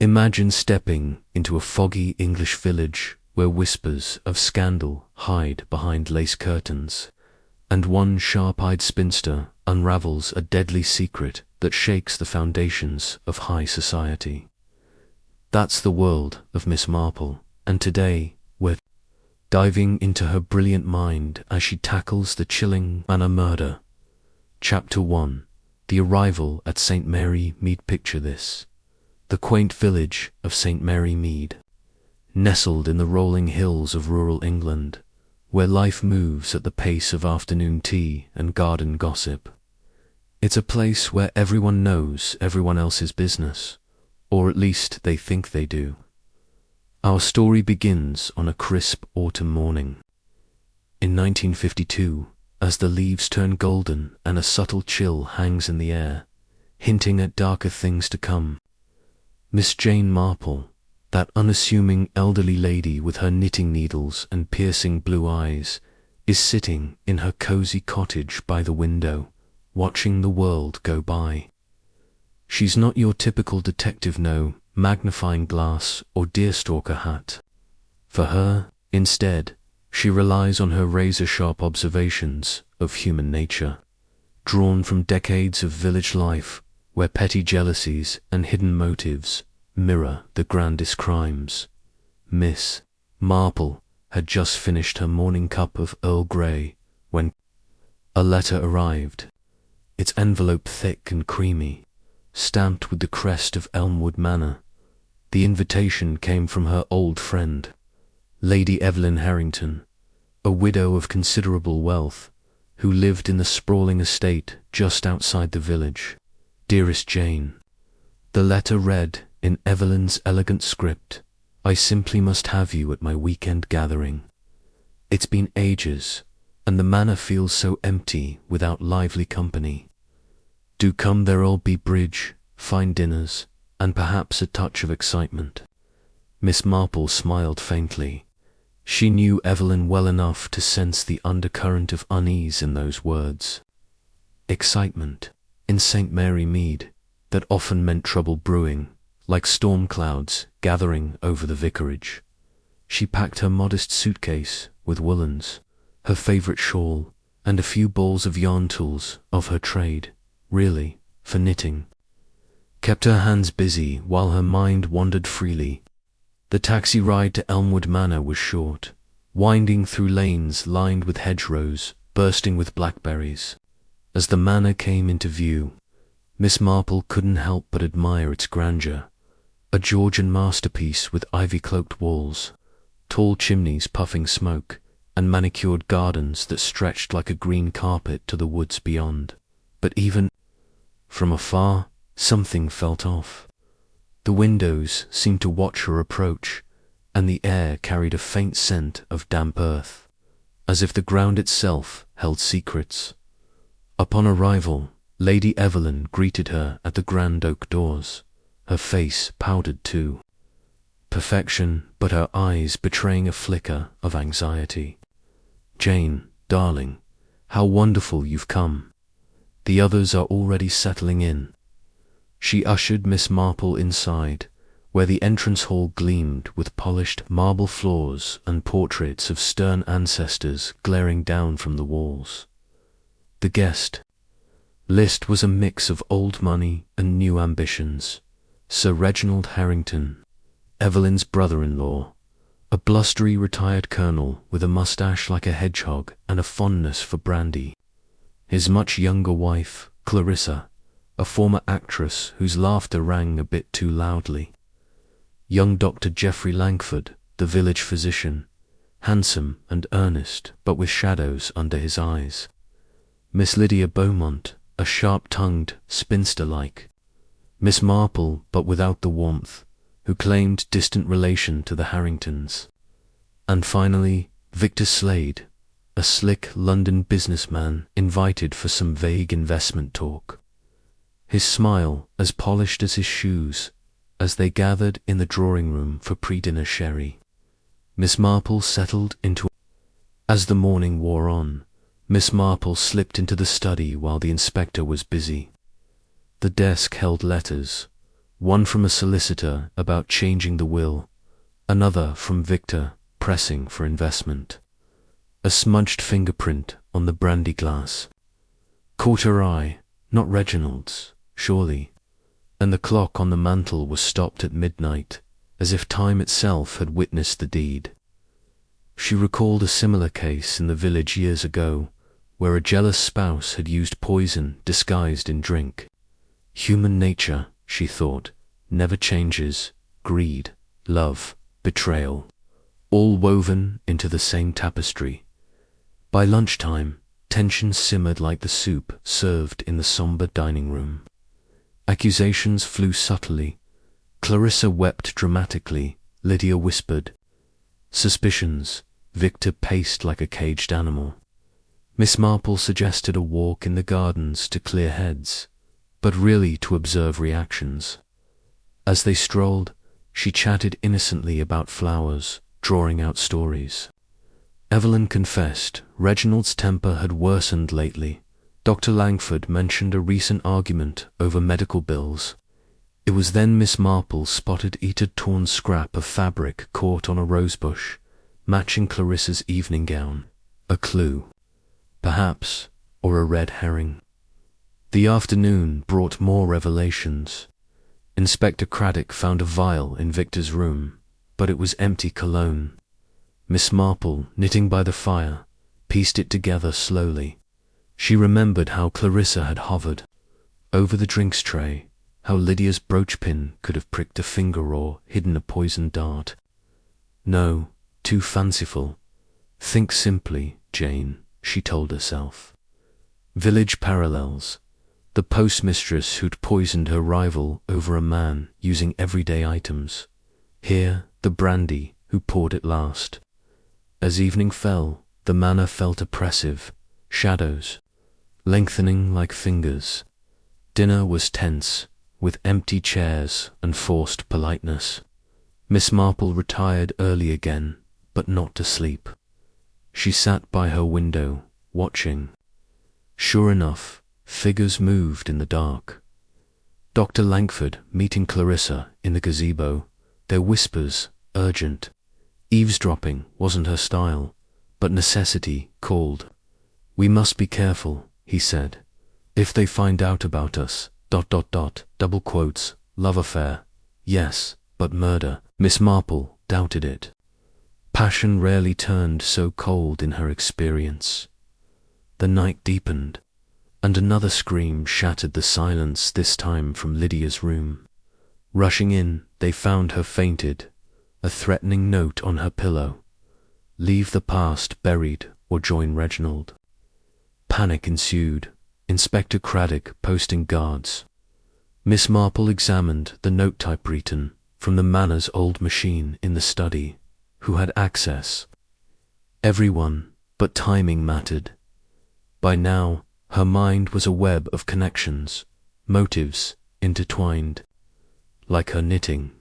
Imagine stepping into a foggy English village where whispers of scandal hide behind lace curtains, and one sharp-eyed spinster unravels a deadly secret that shakes the foundations of high society. That's the world of Miss Marple, and today we're diving into her brilliant mind as she tackles the chilling Manor murder. Chapter 1. The arrival at St. Mary Mead. Picture this. The quaint village of St. Mary Mead, nestled in the rolling hills of rural England, where life moves at the pace of afternoon tea and garden gossip. It's a place where everyone knows everyone else's business, or at least they think they do. Our story begins on a crisp autumn morning. In 1952, as the leaves turn golden and a subtle chill hangs in the air, hinting at darker things to come, Miss Jane Marple, that unassuming elderly lady with her knitting needles and piercing blue eyes, is sitting in her cozy cottage by the window, watching the world go by. She's not your typical detective, no magnifying glass or deerstalker hat. For her, instead, she relies on her razor-sharp observations of human nature, drawn from decades of village life where petty jealousies and hidden motives mirror the grandest crimes. Miss Marple had just finished her morning cup of Earl Grey when a letter arrived, its envelope thick and creamy, stamped with the crest of Elmwood Manor. The invitation came from her old friend, Lady Evelyn Harrington, a widow of considerable wealth, who lived in the sprawling estate just outside the village. Dearest Jane, the letter read in Evelyn's elegant script, I simply must have you at my weekend gathering. It's been ages, and the manor feels so empty without lively company. Do come, there'll be bridge, fine dinners, and perhaps a touch of excitement. Miss Marple smiled faintly. She knew Evelyn well enough to sense the undercurrent of unease in those words. Excitement, in St. Mary Mead, that often meant trouble brewing, like storm clouds gathering over the vicarage. She packed her modest suitcase with woolens, her favourite shawl, and a few balls of yarn tools of her trade, really, for knitting. Kept her hands busy while her mind wandered freely. The taxi ride to Elmwood Manor was short, winding through lanes lined with hedgerows bursting with blackberries. As the manor came into view, Miss Marple couldn't help but admire its grandeur, a Georgian masterpiece with ivy-cloaked walls, tall chimneys puffing smoke, and manicured gardens that stretched like a green carpet to the woods beyond. But even from afar, something felt off. The windows seemed to watch her approach, and the air carried a faint scent of damp earth, as if the ground itself held secrets. Upon arrival, Lady Evelyn greeted her at the grand oak doors, her face powdered too. Perfection, but her eyes betraying a flicker of anxiety. Jane, darling, how wonderful you've come. The others are already settling in. She ushered Miss Marple inside, where the entrance hall gleamed with polished marble floors and portraits of stern ancestors glaring down from the walls. The guest list was a mix of old money and new ambitions. Sir Reginald Harrington, Evelyn's brother-in-law, a blustery retired colonel with a moustache like a hedgehog and a fondness for brandy. His much younger wife, Clarissa, a former actress whose laughter rang a bit too loudly. Young Dr. Geoffrey Langford, the village physician, handsome and earnest, but with shadows under his eyes. Miss Lydia Beaumont, a sharp-tongued spinster-like. Miss Marple, but without the warmth, who claimed distant relation to the Harringtons. And finally, Victor Slade, a slick London businessman invited for some vague investment talk. His smile as polished as his shoes, as they gathered in the drawing-room for pre-dinner sherry. Miss Marple settled into. As the morning wore on, Miss Marple slipped into the study while the inspector was busy. The desk held letters, one from a solicitor about changing the will, another from Victor pressing for investment. A smudged fingerprint on the brandy glass caught her eye, not Reginald's, surely, and the clock on the mantel was stopped at midnight, as if time itself had witnessed the deed. She recalled a similar case in the village years ago, where a jealous spouse had used poison disguised in drink. Human nature, she thought, never changes. Greed, love, betrayal, all woven into the same tapestry. By lunchtime, tension simmered like the soup served in the sombre dining room. Accusations flew subtly. Clarissa wept dramatically. Lydia whispered. Suspicions. Victor paced like a caged animal. Miss Marple suggested a walk in the gardens to clear heads, but really to observe reactions. As they strolled, she chatted innocently about flowers, drawing out stories. Evelyn confessed Reginald's temper had worsened lately. Dr. Langford mentioned a recent argument over medical bills. It was then Miss Marple spotted a torn scrap of fabric caught on a rosebush, matching Clarissa's evening gown. A clue, perhaps, or a red herring. The afternoon brought more revelations. Inspector Craddock found a vial in Victor's room, but it was empty cologne. Miss Marple, knitting by the fire, pieced it together slowly. She remembered how Clarissa had hovered over the drinks tray, how Lydia's brooch pin could have pricked a finger or hidden a poisoned dart. No, too fanciful. Think simply, Jane, she told herself. Village parallels. The postmistress who'd poisoned her rival over a man using everyday items. Here, the brandy who poured it last. As evening fell, the manor felt oppressive. Shadows, lengthening like fingers. Dinner was tense, with empty chairs and forced politeness. Miss Marple retired early again, but not to sleep. She sat by her window, watching. Sure enough, figures moved in the dark. Dr. Langford meeting Clarissa in the gazebo, their whispers urgent. Eavesdropping wasn't her style, but necessity called. We must be careful, he said. If they find out about us, ... double quotes, love affair. Yes, but murder. Miss Marple doubted it. Passion rarely turned so cold in her experience. The night deepened, and another scream shattered the silence, this time from Lydia's room. Rushing in, they found her fainted, a threatening note on her pillow. Leave the past buried or join Reginald. Panic ensued, Inspector Craddock posting guards. Miss Marple examined the note typewritten from the manor's old machine in the study. Who had access? Everyone, but timing mattered. By now, her mind was a web of connections, motives intertwined, like her knitting.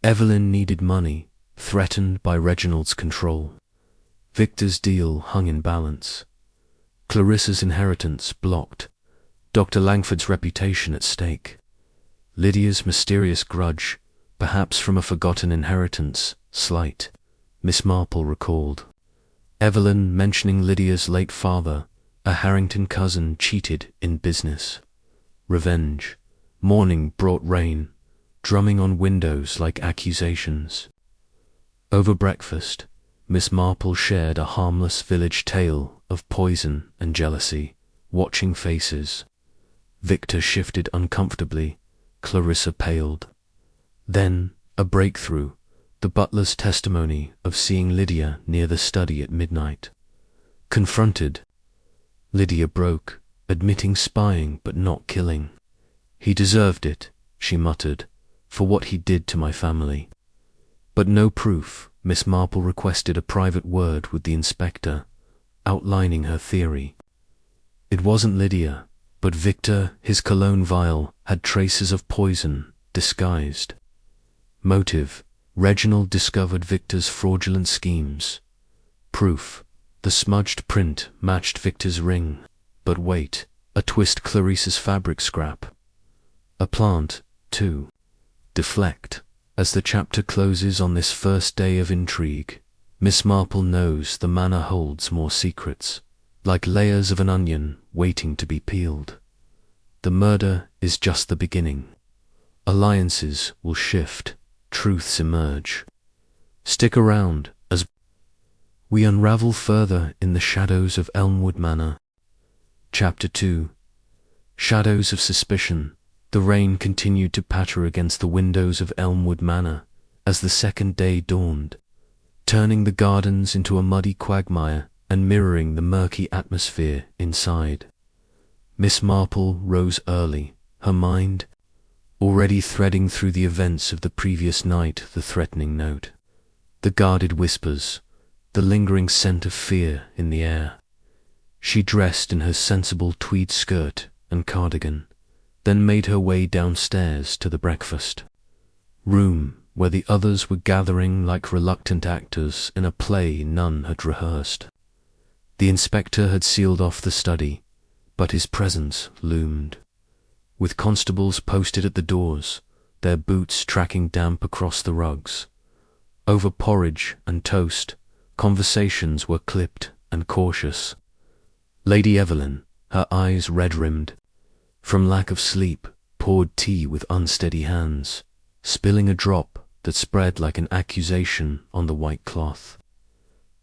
Evelyn needed money, threatened by Reginald's control. Victor's deal hung in balance. Clarissa's inheritance blocked. Dr. Langford's reputation at stake. Lydia's mysterious grudge, perhaps from a forgotten inheritance, slight, Miss Marple recalled. Evelyn mentioning Lydia's late father, a Harrington cousin cheated in business. Revenge. Morning brought rain, drumming on windows like accusations. Over breakfast, Miss Marple shared a harmless village tale of poison and jealousy, watching faces. Victor shifted uncomfortably, Clarissa paled. Then, a breakthrough, the butler's testimony of seeing Lydia near the study at midnight. Confronted, Lydia broke, admitting spying but not killing. He deserved it, she muttered, for what he did to my family. But no proof. Miss Marple requested a private word with the inspector, outlining her theory. It wasn't Lydia, but Victor. His cologne vial had traces of poison, disguised. Motive. Reginald discovered Victor's fraudulent schemes. Proof. The smudged print matched Victor's ring. But wait, a twist Clarissa's fabric scrap. A plant, too. deflect. As the chapter closes on this first day of intrigue, Miss Marple knows the manor holds more secrets, like layers of an onion waiting to be peeled. The murder is just the beginning. Alliances will shift, truths emerge. Stick around as we unravel further in the shadows of Elmwood Manor. Chapter 2. Shadows of Suspicion. The rain continued to patter against the windows of Elmwood Manor as the second day dawned, turning the gardens into a muddy quagmire and mirroring the murky atmosphere inside. Miss Marple rose early, her mind already threading through the events of the previous night, the threatening note, the guarded whispers, the lingering scent of fear in the air. She dressed in her sensible tweed skirt and cardigan, then made her way downstairs to the breakfast room, where the others were gathering like reluctant actors in a play none had rehearsed. The inspector had sealed off the study, but his presence loomed, with constables posted at the doors, their boots tracking damp across the rugs. Over porridge and toast, conversations were clipped and cautious. Lady Evelyn, her eyes red-rimmed from lack of sleep, poured tea with unsteady hands, spilling a drop that spread like an accusation on the white cloth.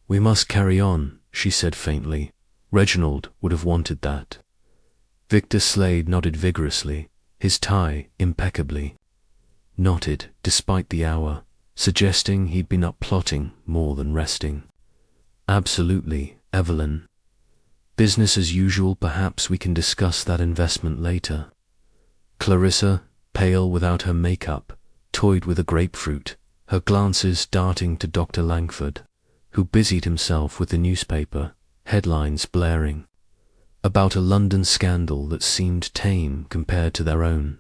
"We must carry on," she said faintly. "Reginald would have wanted that." Victor Slade nodded vigorously, his tie impeccably knotted despite the hour, suggesting he'd been up plotting more than resting. "Absolutely, Evelyn. Business as usual. Perhaps we can discuss that investment later." Clarissa, pale without her makeup, toyed with a grapefruit, her glances darting to Dr. Langford, who busied himself with the newspaper, headlines blaring, about a London scandal that seemed tame compared to their own.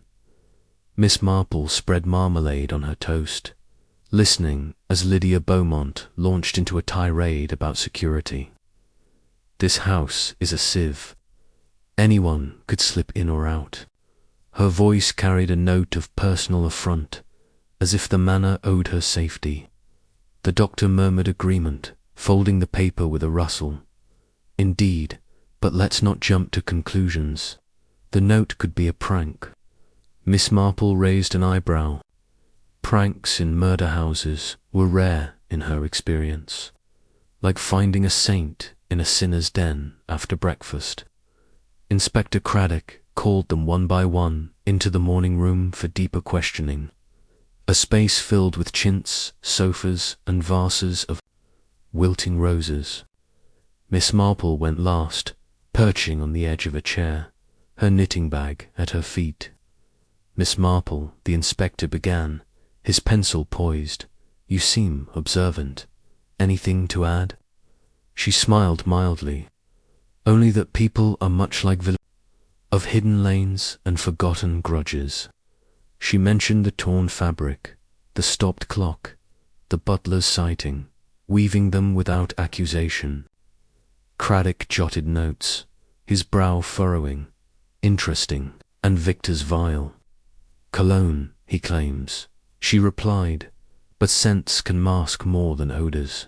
Miss Marple spread marmalade on her toast, listening as Lydia Beaumont launched into a tirade about security. "This house is a sieve. Anyone could slip in or out." Her voice carried a note of personal affront, as if the manor owed her safety. The doctor murmured agreement, folding the paper with a rustle. "Indeed, but let's not jump to conclusions. The note could be a prank." Miss Marple raised an eyebrow. Pranks in murder houses were rare in her experience, like finding a saint in a sinner's den after breakfast. Inspector Craddock called them one by one into the morning room for deeper questioning, a space filled with chintz, sofas, and vases of wilting roses. Miss Marple went last, perching on the edge of a chair, her knitting bag at her feet. "Miss Marple," the inspector began, his pencil poised, "you seem observant. Anything to add?" She smiled mildly. "Only that people are much like villains of hidden lanes and forgotten grudges." She mentioned the torn fabric, the stopped clock, the butler's sighting, weaving them without accusation. Craddock jotted notes, his brow furrowing. "Interesting. And Victor's vial. Cologne, he claims," she replied, "but scents can mask more than odours."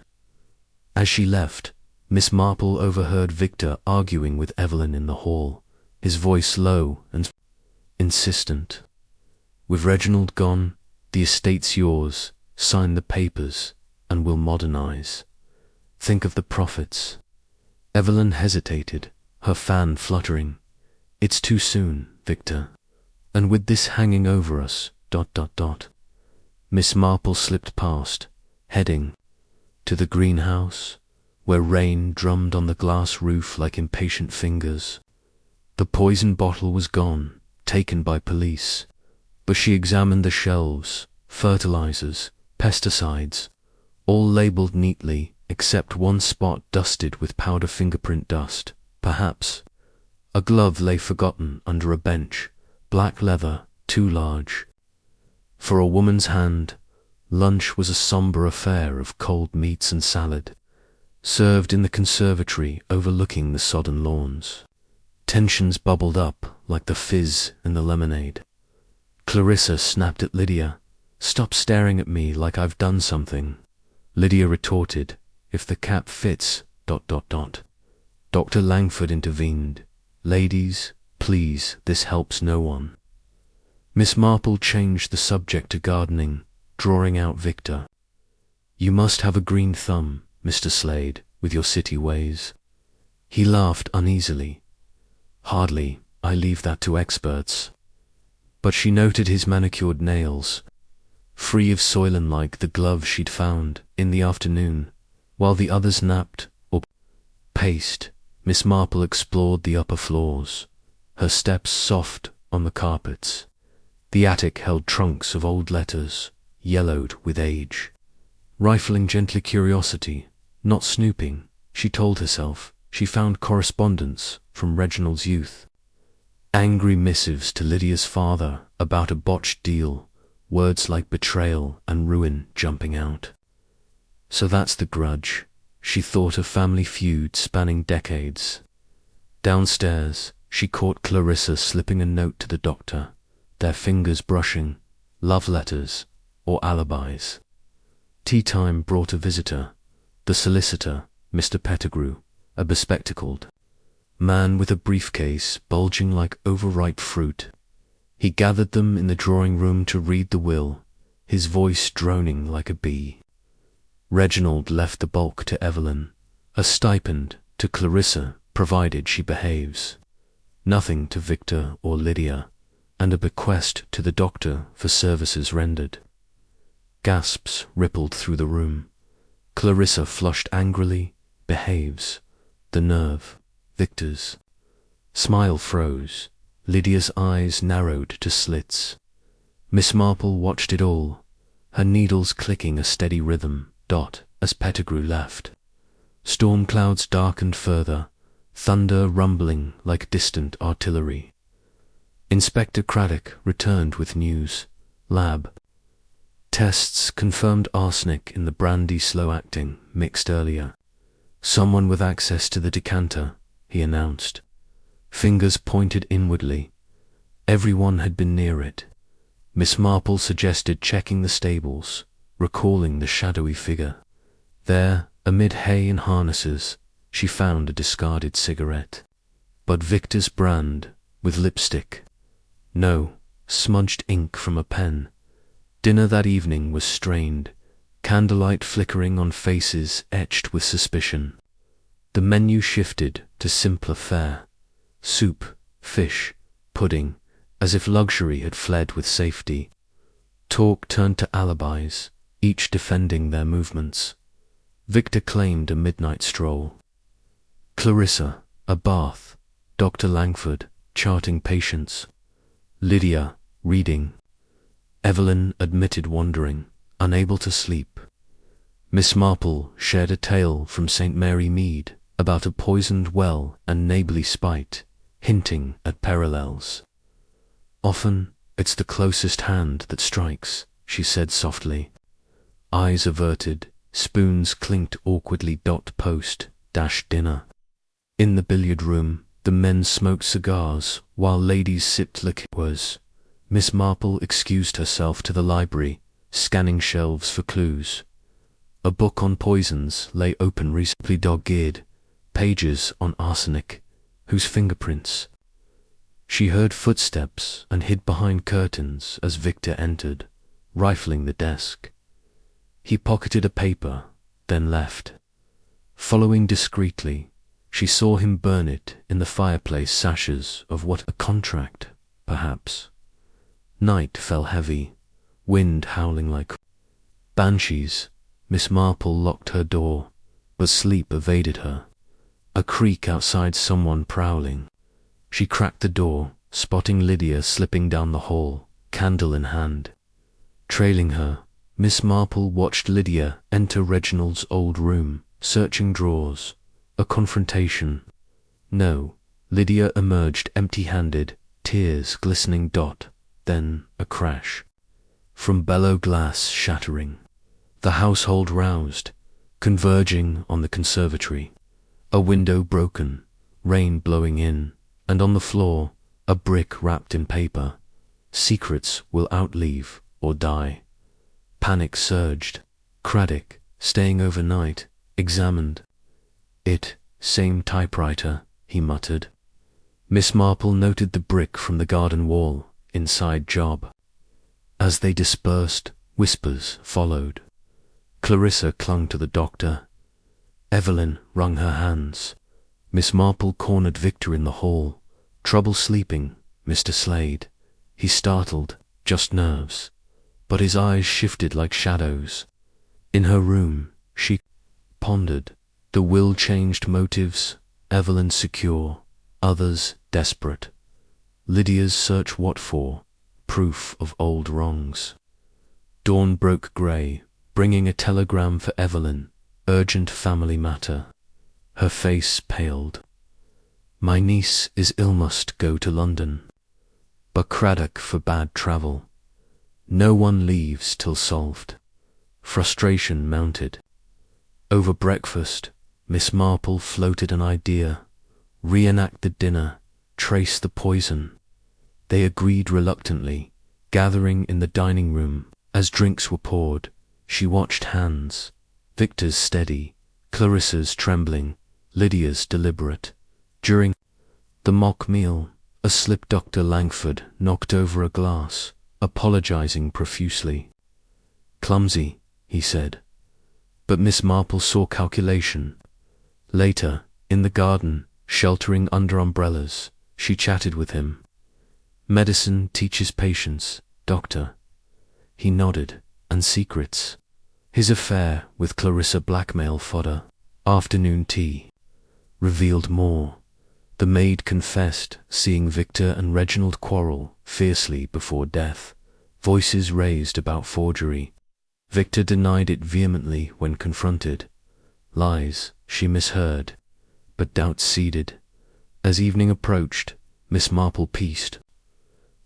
As she left, Miss Marple overheard Victor arguing with Evelyn in the hall, his voice low and insistent. "With Reginald gone, the estate's yours. Sign the papers, and we'll modernize. Think of the profits." Evelyn hesitated, her fan fluttering. "It's too soon, Victor. And with this hanging over us, ... Miss Marple slipped past, heading to the greenhouse, where rain drummed on the glass roof like impatient fingers. The poison bottle was gone, taken by police, but she examined the shelves, fertilizers, pesticides, all labeled neatly except one spot dusted with powder fingerprint dust, perhaps. A glove lay forgotten under a bench, black leather, too large. For a woman's hand, lunch was a sombre affair of cold meats and salad, served in the conservatory overlooking the sodden lawns. Tensions bubbled up like the fizz in the lemonade. Clarissa snapped at Lydia, Stop staring at me like I've done something. Lydia retorted. If the cap fits... Dr. Langford intervened. Ladies, please, this helps no one. Miss Marple changed the subject to gardening, drawing out Victor. You must have a green thumb, Mr. Slade, with your city ways. He laughed uneasily. Hardly, I leave that to experts. But she noted his manicured nails, free of soilen like the glove she'd found in the afternoon, while the others napped or paced. Miss Marple explored the upper floors, her steps soft on the carpets. The attic held trunks of old letters, yellowed with age. Rifling gently curiosity, not snooping, she told herself, she found correspondence from Reginald's youth. Angry missives to Lydia's father about a botched deal, words like betrayal and ruin jumping out. So that's the grudge. She thought, a family feud spanning decades. Downstairs, she caught Clarissa slipping a note to the doctor, their fingers brushing, love letters or alibis. Tea time brought a visitor, the solicitor, Mr. Pettigrew, a bespectacled man with a briefcase bulging like overripe fruit. He gathered them in the drawing-room to read the will, his voice droning like a bee. Reginald left the bulk to Evelyn, a stipend to Clarissa provided she behaves, nothing to Victor or Lydia, and a bequest to the doctor for services rendered. Gasps rippled through the room. Clarissa flushed angrily. Behaves. The nerve. Victor's. Smile froze. Lydia's eyes narrowed to slits. Miss Marple watched it all, her needles clicking a steady rhythm. As Pettigrew left. Storm clouds darkened further, thunder rumbling like distant artillery. Inspector Craddock returned with news. Lab. Tests confirmed arsenic in the brandy slow-acting, mixed earlier. Someone with access to the decanter, he announced. Fingers pointed inwardly. Everyone had been near it. Miss Marple suggested checking the stables, recalling the shadowy figure. There, amid hay and harnesses, she found a discarded cigarette. But Victor's brand, with lipstick. No, smudged ink from a pen. Dinner that evening was strained, candlelight flickering on faces etched with suspicion. The menu shifted to simpler fare. Soup, fish, pudding, as if luxury had fled with safety. Talk turned to alibis, each defending their movements. Victor claimed a midnight stroll. Clarissa, a bath. Dr. Langford, charting patients. Lydia, reading. Evelyn admitted wandering, unable to sleep. Miss Marple shared a tale from St. Mary Mead about a poisoned well and neighbourly spite, hinting at parallels. Often it's the closest hand that strikes, she said softly. Eyes averted, spoons clinked awkwardly. Post dinner. In the billiard room, the men smoked cigars while ladies sipped liqueurs. Miss Marple excused herself to the library, scanning shelves for clues. A book on poisons lay open, recently dog-eared, pages on arsenic, whose fingerprints. She heard footsteps and hid behind curtains as Victor entered, rifling the desk. He pocketed a paper, then left. Following discreetly, she saw him burn it in the fireplace sashes of what, a contract, perhaps. Night fell heavy, wind howling like banshees. Miss Marple locked her door, but sleep evaded her. A creak outside, someone prowling. She cracked the door, spotting Lydia slipping down the hall, candle in hand. Trailing her, Miss Marple watched Lydia enter Reginald's old room, searching drawers. A confrontation. No, Lydia emerged empty-handed, tears glistening. Then a crash. From bellow glass shattering. The household roused, converging on the conservatory. A window broken, rain blowing in, and on the floor, a brick wrapped in paper. Secrets will outlive or die. Panic surged. Craddock, staying overnight, examined it. Same typewriter, he muttered. Miss Marple noted the brick from the garden wall. Inside job. As they dispersed, whispers followed. Clarissa clung to the doctor. Evelyn wrung her hands. Miss Marple cornered Victor in the hall. Trouble sleeping, Mr. Slade. He startled. Just nerves. But his eyes shifted like shadows. In her room, she pondered. The will changed motives. Evelyn secure. Others desperate. Lydia's search what for? Proof of old wrongs. Dawn broke grey, bringing a telegram for Evelyn. Urgent family matter. Her face paled. My niece is ill, must go to London. But Craddock forbade travel. No one leaves till solved. Frustration mounted. Over breakfast, Miss Marple floated an idea. Reenact the dinner, trace the poison. They agreed reluctantly, gathering in the dining room. As drinks were poured, she watched hands. Victor's steady, Clarissa's trembling, Lydia's deliberate. During the mock meal, asleep Dr. Langford knocked over a glass, apologizing profusely. Clumsy, he said. But Miss Marple saw calculation. Later, in the garden, sheltering under umbrellas, she chatted with him. Medicine teaches patience, doctor. He nodded. And secrets. His affair with Clarissa, blackmail fodder. Afternoon tea. Revealed more. The maid confessed seeing Victor and Reginald quarrel fiercely before death. Voices raised about forgery. Victor denied it vehemently when confronted. Lies she misheard, but doubts seeded. As evening approached, Miss Marple pieced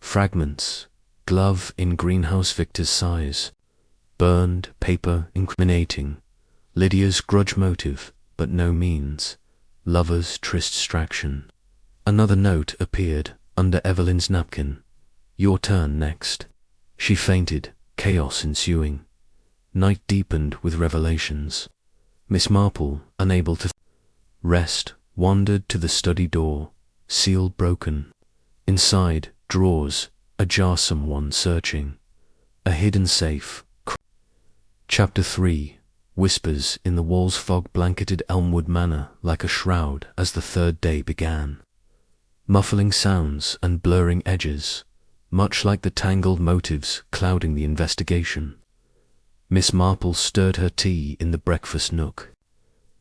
fragments. Glove in greenhouse, Victor's size. Burned paper incriminating. Lydia's grudge motive, but no means. Lover's tryst distraction. Another note appeared under Evelyn's napkin. Your turn next. She fainted, chaos ensuing. Night deepened with revelations. Miss Marple, unable to rest, wandered to the study door, seal broken. Inside, drawers, ajar, someone searching. A hidden safe. Chapter 3. Whispers in the walls. Fog blanketed Elmwood Manor like a shroud as the third day began. Muffling sounds and blurring edges, much like the tangled motives clouding the investigation. Miss Marple stirred her tea in the breakfast nook.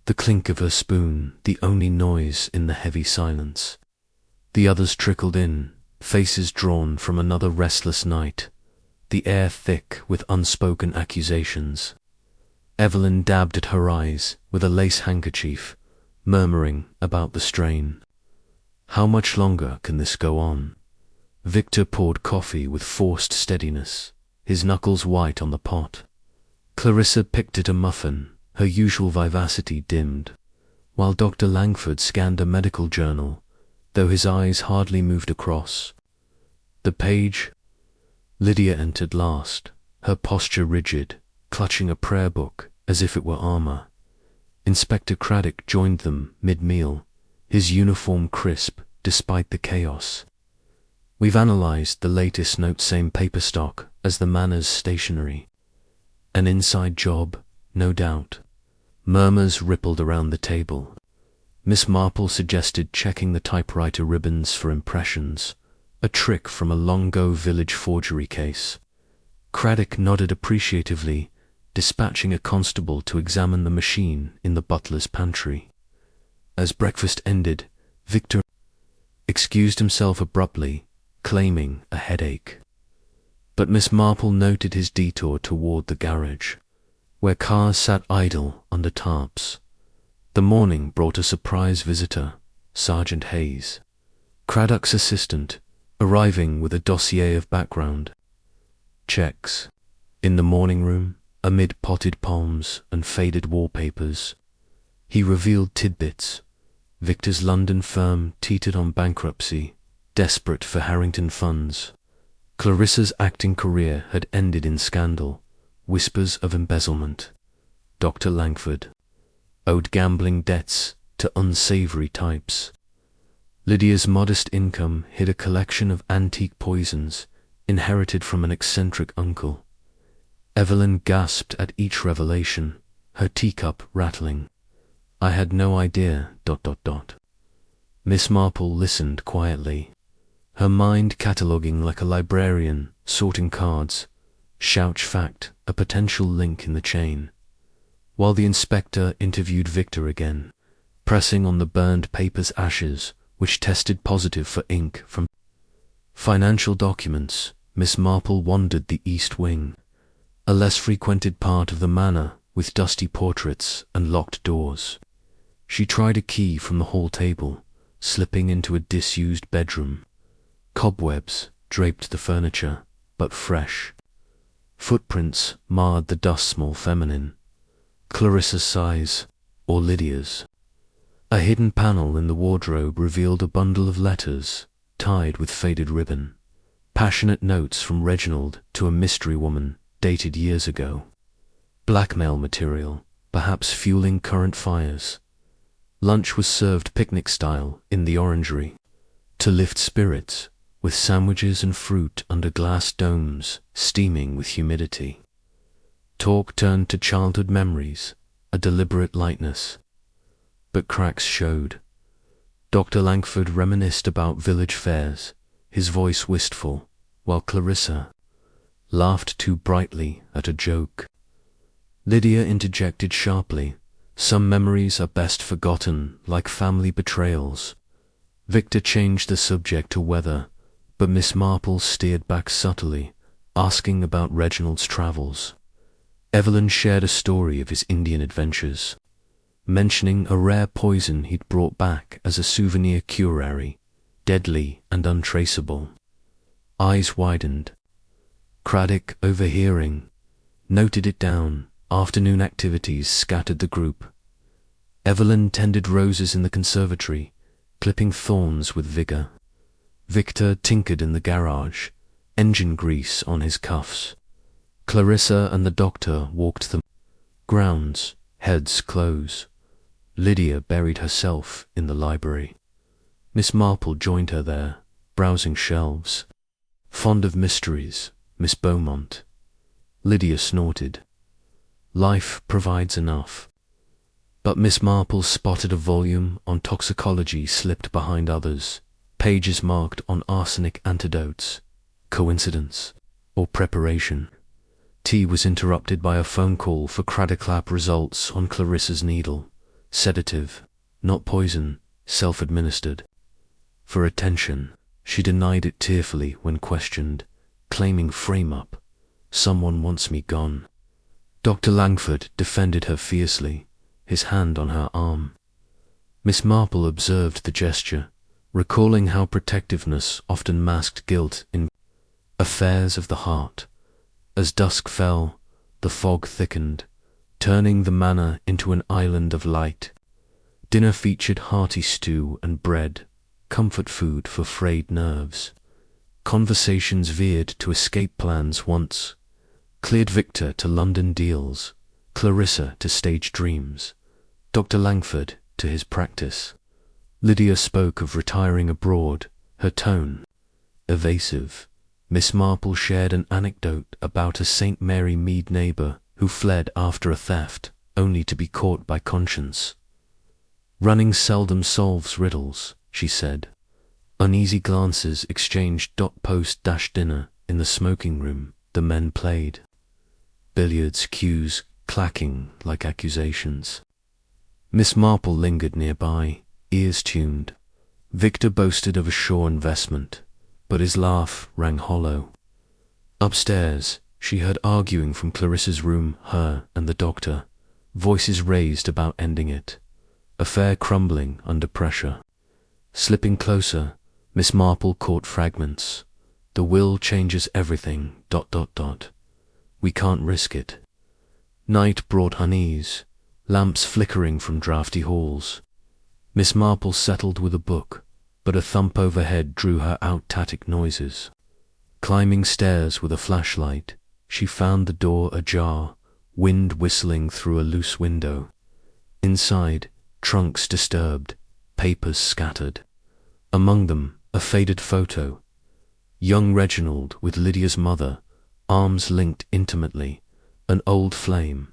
The clink of her spoon, the only noise in the heavy silence. The others trickled in, faces drawn from another restless night, the air thick with unspoken accusations. Evelyn dabbed at her eyes with a lace handkerchief, murmuring about the strain. How much longer can this go on? Victor poured coffee with forced steadiness, his knuckles white on the pot. Clarissa picked at a muffin, her usual vivacity dimmed, while Dr. Langford scanned a medical journal, though his eyes hardly moved across the page. Lydia entered last, her posture rigid, clutching a prayer book as if it were armor. Inspector Craddock joined them mid-meal, his uniform crisp despite the chaos. We've analyzed the latest note, same paper stock as the Manor's stationery. An inside job, no doubt. Murmurs rippled around the table. Miss Marple suggested checking the typewriter ribbons for impressions, a trick from a long-ago village forgery case. Craddock nodded appreciatively, dispatching a constable to examine the machine in the butler's pantry. As breakfast ended, Victor excused himself abruptly, claiming a headache. But Miss Marple noted his detour toward the garage, where cars sat idle under tarps. The morning brought a surprise visitor, Sergeant Hayes, Craddock's assistant, arriving with a dossier of background checks. In the morning room, amid potted palms and faded wallpapers, he revealed tidbits. Victor's London firm teetered on bankruptcy, desperate for Harrington funds. Clarissa's acting career had ended in scandal, whispers of embezzlement. Dr. Langford owed gambling debts to unsavory types. Lydia's modest income hid a collection of antique poisons inherited from an eccentric uncle. Evelyn gasped at each revelation, her teacup rattling. I had no idea... Miss Marple listened quietly, her mind cataloguing like a librarian sorting cards, Shouch fact, a potential link in the chain, while the inspector interviewed Victor again, pressing on the burned paper's ashes, which tested positive for ink from financial documents. Miss Marple wandered the east wing, a less frequented part of the manor with dusty portraits and locked doors. She tried a key from the hall table, slipping into a disused bedroom. Cobwebs draped the furniture, but fresh. Footprints marred the dust-small feminine. Clarissa's size, or Lydia's. A hidden panel in the wardrobe revealed a bundle of letters, tied with faded ribbon. Passionate notes from Reginald to a mystery woman, dated years ago. Blackmail material, perhaps fueling current fires. Lunch was served picnic-style in the orangery, to lift spirits, with sandwiches and fruit under glass domes, steaming with humidity. Talk turned to childhood memories, a deliberate lightness. But cracks showed. Dr. Langford reminisced about village fairs, his voice wistful, while Clarissa laughed too brightly at a joke. Lydia interjected sharply, some memories are best forgotten, like family betrayals. Victor changed the subject to weather, but Miss Marple steered back subtly, asking about Reginald's travels. Evelyn shared a story of his Indian adventures, mentioning a rare poison he'd brought back as a souvenir curare, deadly and untraceable. Eyes widened. Craddock, overhearing, noted it down. Afternoon activities scattered the group. Evelyn tended roses in the conservatory, clipping thorns with vigor. Victor tinkered in the garage, engine grease on his cuffs. Clarissa and the doctor walked the grounds, heads close. Lydia buried herself in the library. Miss Marple joined her there, browsing shelves. Fond of mysteries, Miss Beaumont. Lydia snorted. Life provides enough. But Miss Marple spotted a volume on toxicology slipped behind others, pages marked on arsenic antidotes. Coincidence? Or preparation? Tea was interrupted by a phone call for Craddock lab results on Clarissa's needle. Sedative, not poison, self-administered. For attention, she denied it tearfully when questioned, claiming frame-up. Someone wants me gone. Dr. Langford defended her fiercely, his hand on her arm. Miss Marple observed the gesture, recalling how protectiveness often masked guilt in affairs of the heart. As dusk fell, the fog thickened, turning the manor into an island of light. Dinner featured hearty stew and bread, comfort food for frayed nerves. Conversations veered to escape plans once, cleared Victor to London deals, Clarissa to stage dreams, Dr. Langford to his practice. Lydia spoke of retiring abroad, her tone evasive. Miss Marple shared an anecdote about a St. Mary Mead neighbour who fled after a theft, only to be caught by conscience. Running seldom solves riddles, she said. Uneasy glances exchanged. Post-dinner in the smoking room, the men played. Billiards cues clacking like accusations. Miss Marple lingered nearby, ears tuned. Victor boasted of a sure investment, but his laugh rang hollow. Upstairs, she heard arguing from Clarissa's room, her and the doctor, voices raised about ending it, affair crumbling under pressure. Slipping closer, Miss Marple caught fragments. The will changes everything... We can't risk it. Night brought unease, lamps flickering from draughty halls. Miss Marple settled with a book, but a thump overhead drew her out. Static noises. Climbing stairs with a flashlight, She found the door ajar, wind whistling through a loose window. Inside, trunks disturbed, papers scattered. Among them, a faded photo. Young Reginald with Lydia's mother, arms linked intimately, an old flame.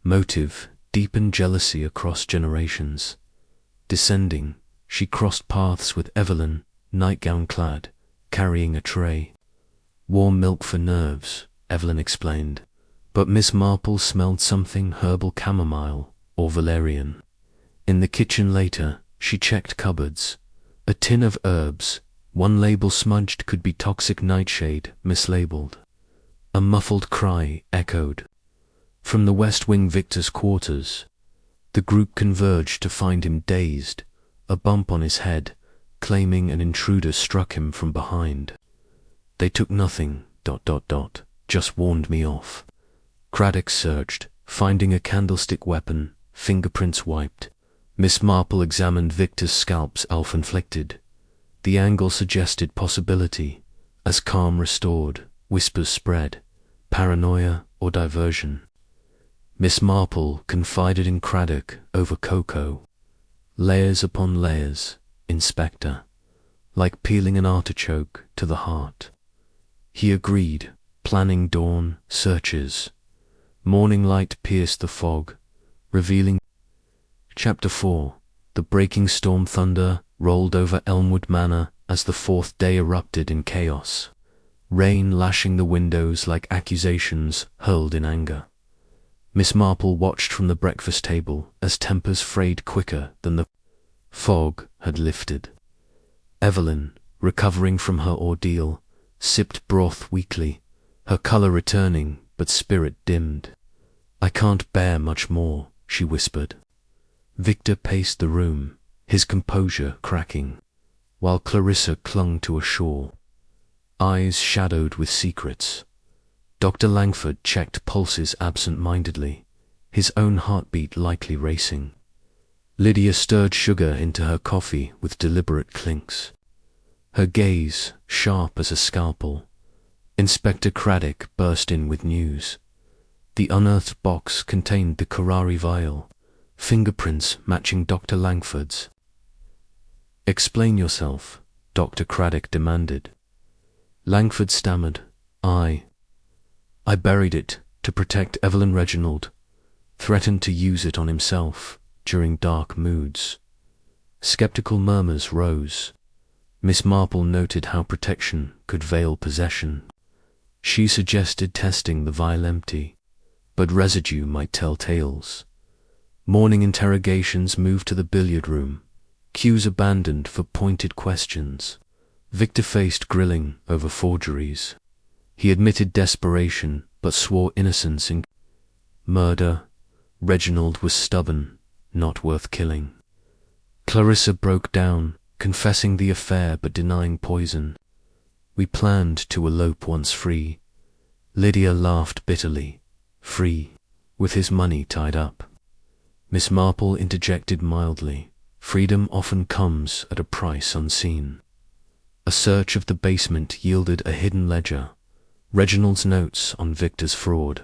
Motive, deepened jealousy across generations. Descending, she crossed paths with Evelyn, nightgown clad, carrying a tray. Warm milk for nerves, Evelyn explained, but Miss Marple smelled something herbal, chamomile or valerian. In the kitchen later, she checked cupboards. A tin of herbs, one label smudged, could be toxic nightshade, mislabeled. A muffled cry echoed. From the West Wing Victor's quarters, the group converged to find him dazed, a bump on his head, claiming an intruder struck him from behind. They took nothing, just warned me off. Craddock searched, finding a candlestick weapon, fingerprints wiped. Miss Marple examined Victor's scalp, self-inflicted. The angle suggested possibility. As calm restored, whispers spread. Paranoia or diversion. Miss Marple confided in Craddock over cocoa. Layers upon layers, Inspector. Like peeling an artichoke to the heart. He agreed, planning dawn searches. Morning light pierced the fog, revealing. Chapter 4. The breaking storm thunder rolled over Elmwood Manor as the fourth day erupted in chaos. Rain lashing the windows like accusations hurled in anger. Miss Marple watched from the breakfast table as tempers frayed quicker than the fog had lifted. Evelyn, recovering from her ordeal, sipped broth weakly, her colour returning but spirit dimmed. "I can't bear much more," she whispered. Victor paced the room, his composure cracking, while Clarissa clung to a shawl, eyes shadowed with secrets. Dr. Langford checked pulses absent-mindedly, his own heartbeat lightly racing. Lydia stirred sugar into her coffee with deliberate clinks, her gaze sharp as a scalpel. Inspector Craddock burst in with news. The unearthed box contained the curare vial, fingerprints matching Dr. Langford's. "Explain yourself," Dr. Craddock demanded. Langford stammered, I buried it to protect Evelyn Reginald, threatened to use it on himself during dark moods." Skeptical murmurs rose. Miss Marple noted how protection could veil possession. She suggested testing the vial empty, but residue might tell tales. Morning interrogations moved to the billiard room, cues abandoned for pointed questions. Victor faced grilling over forgeries. He admitted desperation, but swore innocence in murder. Reginald was stubborn, not worth killing. Clarissa broke down, confessing the affair but denying poison. "We planned to elope once free." Lydia laughed bitterly. "Free, with his money tied up." Miss Marple interjected mildly. "Freedom often comes at a price unseen." A search of the basement yielded a hidden ledger, Reginald's notes on Victor's fraud,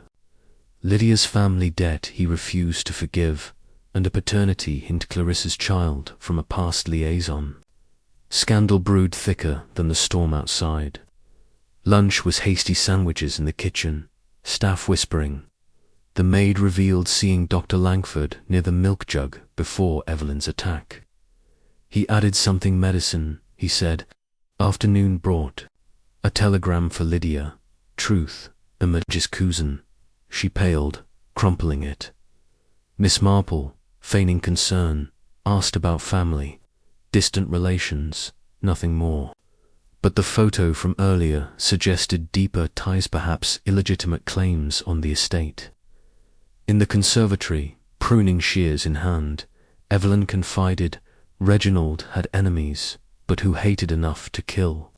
Lydia's family debt he refused to forgive, and a paternity hint Clarissa's child from a past liaison. Scandal brewed thicker than the storm outside. Lunch was hasty sandwiches in the kitchen, staff whispering. The maid revealed seeing Dr. Langford near the milk jug before Evelyn's attack. "He added something medicine," he said. Afternoon brought a telegram for Lydia. "Truth, emerges cousin." She paled, crumpling it. Miss Marple, feigning concern, asked about family, distant relations, nothing more. But the photo from earlier suggested deeper ties, perhaps illegitimate claims on the estate. In the conservatory, pruning shears in hand, Evelyn confided Reginald had enemies, but who hated enough to kill.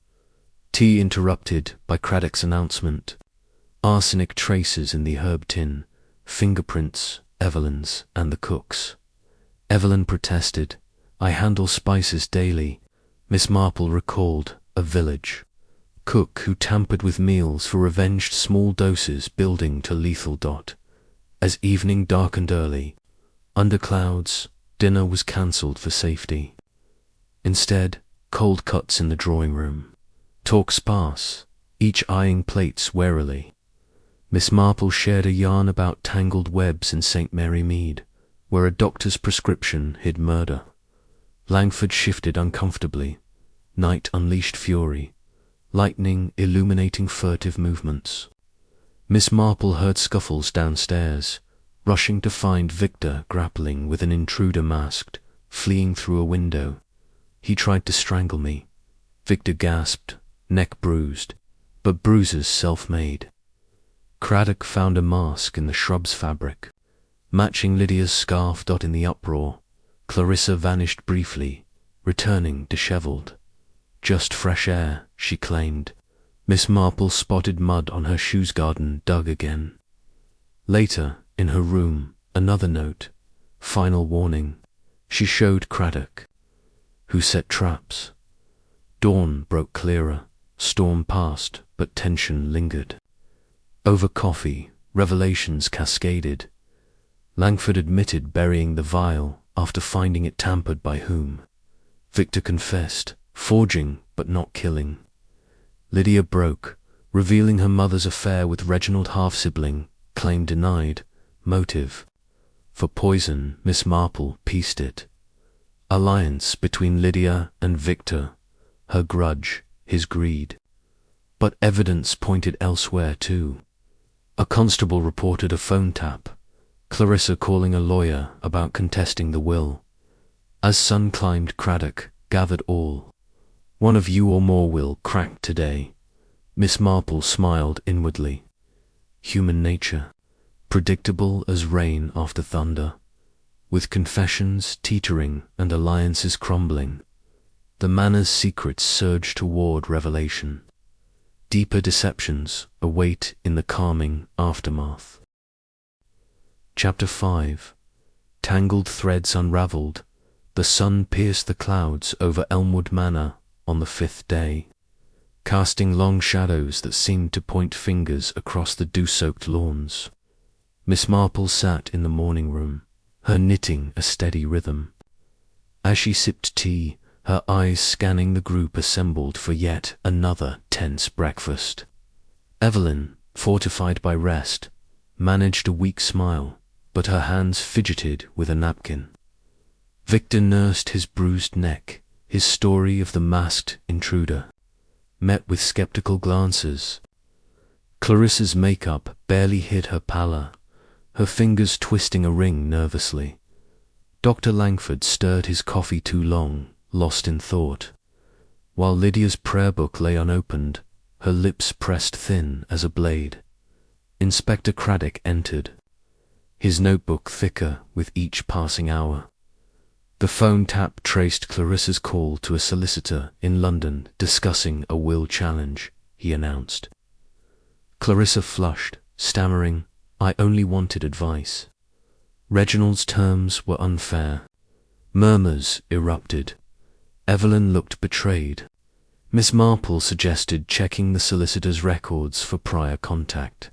Tea interrupted by Craddock's announcement. Arsenic traces in the herb tin, fingerprints, Evelyn's and the cook's. Evelyn protested. "I handle spices daily." Miss Marple recalled a village. cook who tampered with meals for revenged small doses building to lethal dot. As evening darkened early, under clouds, dinner was cancelled for safety. Instead, cold cuts in the drawing room. Talk sparse, each eyeing plates warily. Miss Marple shared a yarn about tangled webs in St. Mary Mead, where a doctor's prescription hid murder. Langford shifted uncomfortably. Night unleashed fury, lightning illuminating furtive movements. Miss Marple heard scuffles downstairs, rushing to find Victor grappling with an intruder masked, fleeing through a window. He tried to strangle me. Victor gasped, neck bruised, but bruises self-made. Craddock found a mask in the shrub's fabric, matching Lydia's scarf. In the uproar, Clarissa vanished briefly, returning dishevelled. Just fresh air, she claimed. Miss Marple spotted mud on her shoes. Garden dug again. Later, in her room, another note. Final warning. She showed Craddock. Who set traps? Dawn broke clearer. Storm passed, but tension lingered. Over coffee, revelations cascaded. Langford admitted burying the vial after finding it tampered by whom. Victor confessed, forging but not killing. Lydia broke, revealing her mother's affair with Reginald half-sibling, claim denied, motive. For poison, Miss Marple pieced it. Alliance between Lydia and Victor, her grudge, his greed. But evidence pointed elsewhere too. A constable reported a phone tap, Clarissa calling a lawyer about contesting the will. As sun climbed, Craddock gathered all. One of you or more will crack today. Miss Marple smiled inwardly. Human nature, predictable as rain after thunder. With confessions teetering and alliances crumbling, the manor's secrets surge toward revelation. Deeper deceptions await in the calming aftermath. Chapter 5. Tangled threads unravelled, the sun pierced the clouds over Elmwood Manor on the 5th day, casting long shadows that seemed to point fingers across the dew-soaked lawns. Miss Marple sat in the morning room, her knitting a steady rhythm. As she sipped tea, her eyes scanning the group assembled for yet another tense breakfast. Evelyn, fortified by rest, managed a weak smile, but her hands fidgeted with a napkin. Victor nursed his bruised neck, his story of the masked intruder, met with skeptical glances. Clarissa's makeup barely hid her pallor, her fingers twisting a ring nervously. Dr. Langford stirred his coffee too long, lost in thought, while Lydia's prayer book lay unopened, her lips pressed thin as a blade. Inspector Craddock entered, his notebook thicker with each passing hour. The phone tap traced Clarissa's call to a solicitor in London discussing a will challenge, he announced. Clarissa flushed, stammering, "I only wanted advice." Reginald's terms were unfair. Murmurs erupted. Evelyn looked betrayed. Miss Marple suggested checking the solicitor's records for prior contact,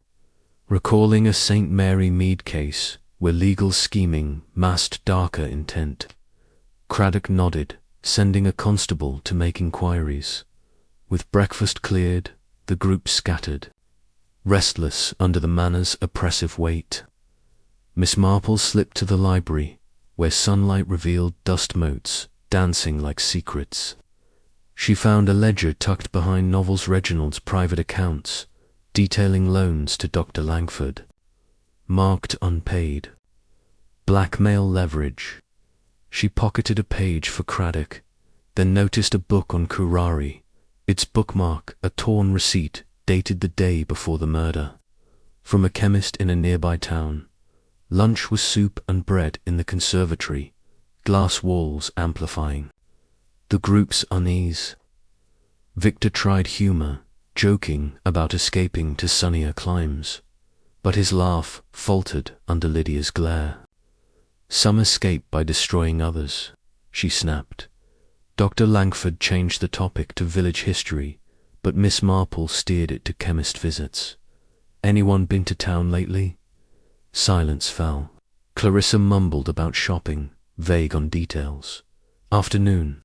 recalling a St. Mary Mead case where legal scheming masked darker intent. Craddock nodded, sending a constable to make inquiries. With breakfast cleared, the group scattered, restless under the manor's oppressive weight. Miss Marple slipped to the library, where sunlight revealed dust motes dancing like secrets. She found a ledger tucked behind novels, Reginald's private accounts, detailing loans to Dr. Langford, marked unpaid. Blackmail leverage. She pocketed a page for Craddock, then noticed a book on curare, its bookmark a torn receipt dated the day before the murder. From a chemist in a nearby town. Lunch was soup and bread in the conservatory, glass walls amplifying the group's unease. Victor tried humour, joking about escaping to sunnier climes, but his laugh faltered under Lydia's glare. Some escape by destroying others, she snapped. Dr. Langford changed the topic to village history, but Miss Marple steered it to chemist visits. "Anyone been to town lately?" Silence fell. Clarissa mumbled about shopping, vague on details. Afternoon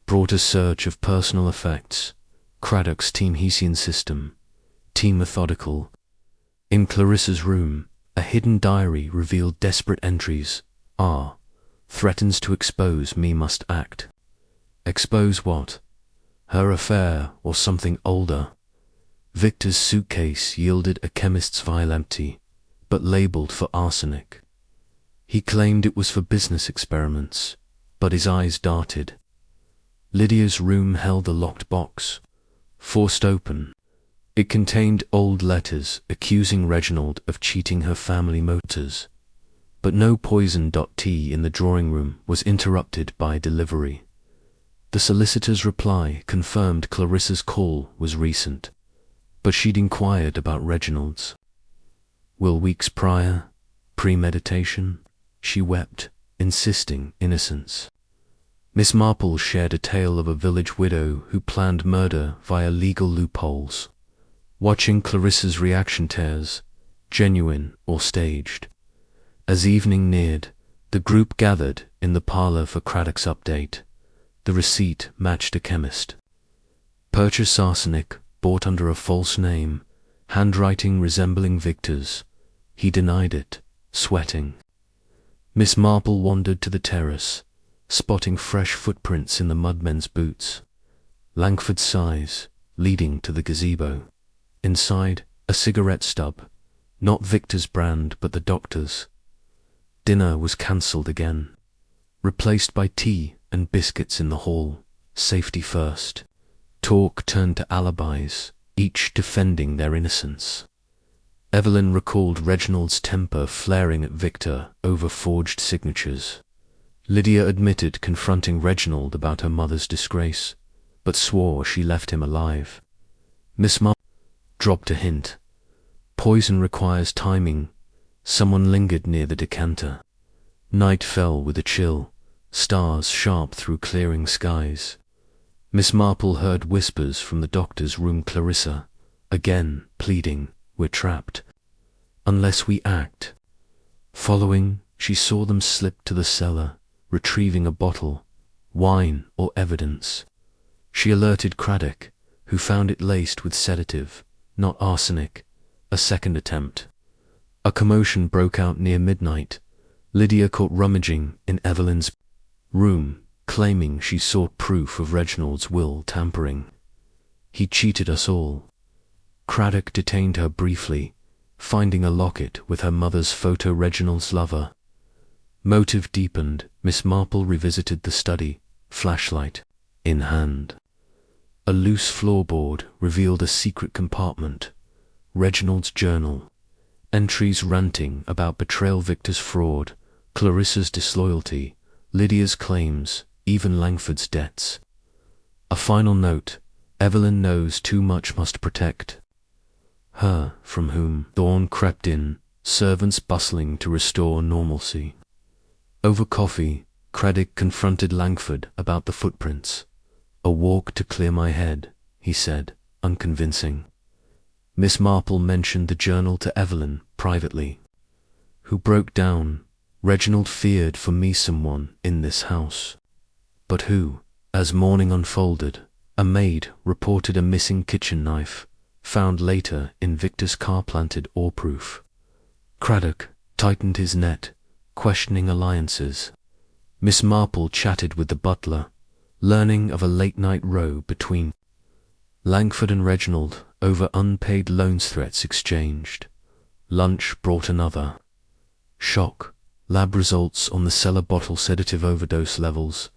brought a surge of personal effects. Craddock's Team Hessian system, Team Methodical. In Clarissa's room, a hidden diary revealed desperate entries. R. Threatens to expose me, must act. Expose what? Her affair or something older? Victor's suitcase yielded a chemist's vial empty, but labelled for arsenic. He claimed it was for business experiments, but his eyes darted. Lydia's room held a locked box, forced open. It contained old letters accusing Reginald of cheating her family motors. But no poison. Tea in the drawing room was interrupted by delivery. The solicitor's reply confirmed Clarissa's call was recent, but she'd inquired about Reginald's. Will weeks prior? Premeditation? She wept, insisting innocence. Miss Marple shared a tale of a village widow who planned murder via legal loopholes. Watching Clarissa's reaction tears, genuine or staged. As evening neared, the group gathered in the parlour for Craddock's update. The receipt matched a chemist. Purchase arsenic, bought under a false name, handwriting resembling Victor's. He denied it, sweating. Miss Marple wandered to the terrace, spotting fresh footprints in the mudmen's boots. Langford's sighs, leading to the gazebo. Inside, a cigarette stub, not Victor's brand but the doctor's. Dinner was cancelled again, replaced by tea and biscuits in the hall, safety first. Talk turned to alibis, each defending their innocence. Evelyn recalled Reginald's temper flaring at Victor over forged signatures. Lydia admitted confronting Reginald about her mother's disgrace, but swore she left him alive. Miss Marple dropped a hint. Poison requires timing. Someone lingered near the decanter. Night fell with a chill, stars sharp through clearing skies. Miss Marple heard whispers from the doctor's room. Clarissa, again pleading, "We're trapped. Unless we act." Following, she saw them slip to the cellar, retrieving a bottle, wine or evidence. She alerted Craddock, who found it laced with sedative, not arsenic. A second attempt. A commotion broke out near midnight. Lydia caught rummaging in Evelyn's room, claiming she sought proof of Reginald's will tampering. He cheated us all. Craddock detained her briefly, finding a locket with her mother's photo. Reginald's lover. Motive deepened. Miss Marple revisited the study, flashlight in hand. A loose floorboard revealed a secret compartment. Reginald's journal. Entries ranting about betrayal, Victor's fraud, Clarissa's disloyalty, Lydia's claims, even Langford's debts. A final note. Evelyn knows too much, must protect her from whom. Dawn crept in, servants bustling to restore normalcy. Over coffee, Craddock confronted Langford about the footprints. "A walk to clear my head," he said, unconvincing. Miss Marple mentioned the journal to Evelyn privately, who broke down. Reginald feared for me someone in this house. But who? As morning unfolded, a maid reported a missing kitchen knife, found later in Victor's car, planted oar-proof. Craddock tightened his net, questioning alliances. Miss Marple chatted with the butler, learning of a late-night row between Langford and Reginald over unpaid loans, threats exchanged. Lunch brought another shock. Lab results on the cellar bottle, sedative overdose levels.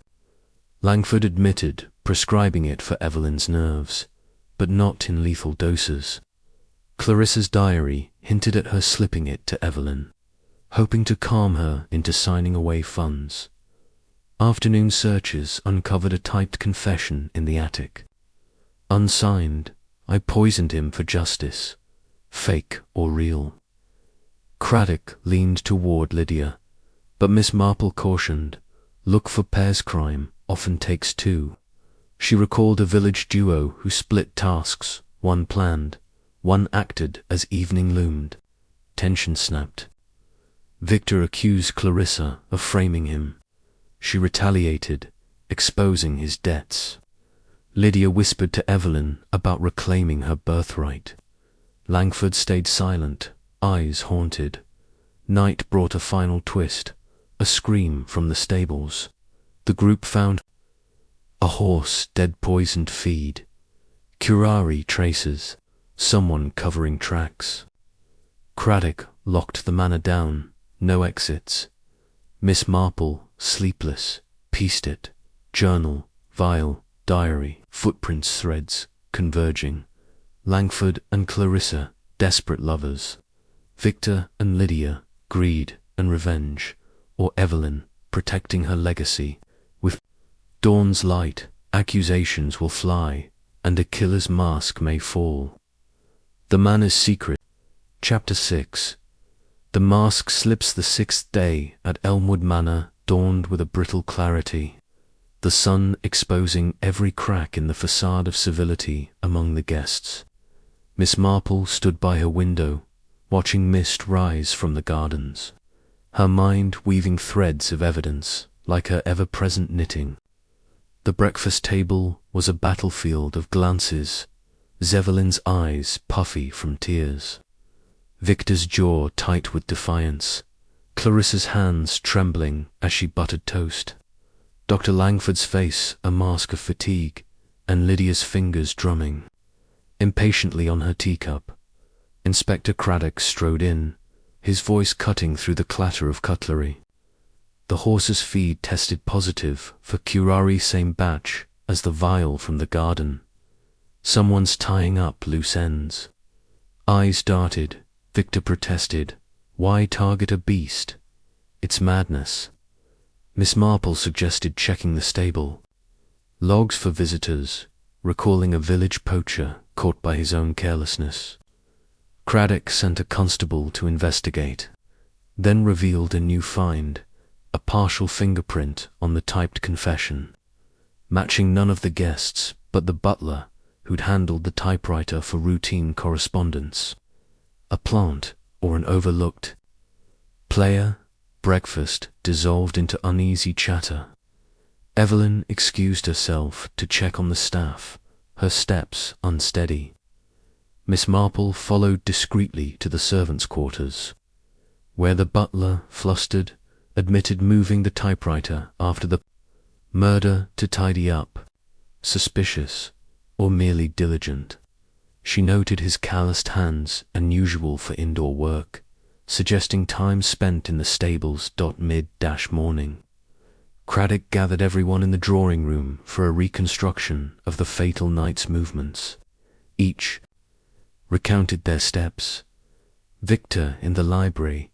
Langford admitted prescribing it for Evelyn's nerves, but not in lethal doses. Clarissa's diary hinted at her slipping it to Evelyn, hoping to calm her into signing away funds. Afternoon searches uncovered a typed confession in the attic. Unsigned, "I poisoned him for justice." Fake or real? Craddock leaned toward Lydia, but Miss Marple cautioned, "Look for pairs. Crime often takes two." She recalled a village duo who split tasks, one planned, one acted as evening loomed. Tension snapped. Victor accused Clarissa of framing him. She retaliated, exposing his debts. Lydia whispered to Evelyn about reclaiming her birthright. Langford stayed silent, eyes haunted. Night brought a final twist, a scream from the stables. The group found a horse dead, poisoned feed, curare traces, someone covering tracks. Craddock locked the manor down, no exits. Miss Marple, sleepless, pieced it, journal, vial, diary, footprints, threads, converging. Langford and Clarissa, desperate lovers. Victor and Lydia, greed and revenge. Or Evelyn, protecting her legacy. With dawn's light, accusations will fly, and a killer's mask may fall. The Manor's Secret. Chapter 6. The mask slips. The sixth day at Elmwood Manor dawned with a brittle clarity, the sun exposing every crack in the facade of civility among the guests. Miss Marple stood by her window, watching mist rise from the gardens, her mind weaving threads of evidence like her ever-present knitting. The breakfast table was a battlefield of glances, Zeppeline's eyes puffy from tears, Victor's jaw tight with defiance, Clarissa's hands trembling as she buttered toast, Dr. Langford's face a mask of fatigue, and Lydia's fingers drumming impatiently on her teacup. Inspector Craddock strode in, his voice cutting through the clatter of cutlery. The horse's feed tested positive for curare, same batch as the vial from the garden. Someone's tying up loose ends. Eyes darted. Victor protested. Why target a beast? It's madness. Miss Marple suggested checking the stable. Logs for visitors, recalling a village poacher caught by his own carelessness. Craddock sent a constable to investigate, then revealed a new find, a partial fingerprint on the typed confession, matching none of the guests but the butler who'd handled the typewriter for routine correspondence. A plant or an overlooked player. Breakfast dissolved into uneasy chatter. Evelyn excused herself to check on the staff, her steps unsteady. Miss Marple followed discreetly to the servants' quarters, where the butler, flustered, admitted moving the typewriter after the murder to tidy up. Suspicious, or merely diligent? She noted his calloused hands, unusual for indoor work, suggesting time spent in the stables. Mid-morning. Craddock gathered everyone in the drawing room for a reconstruction of the fatal night's movements. Each recounted their steps. Victor in the library,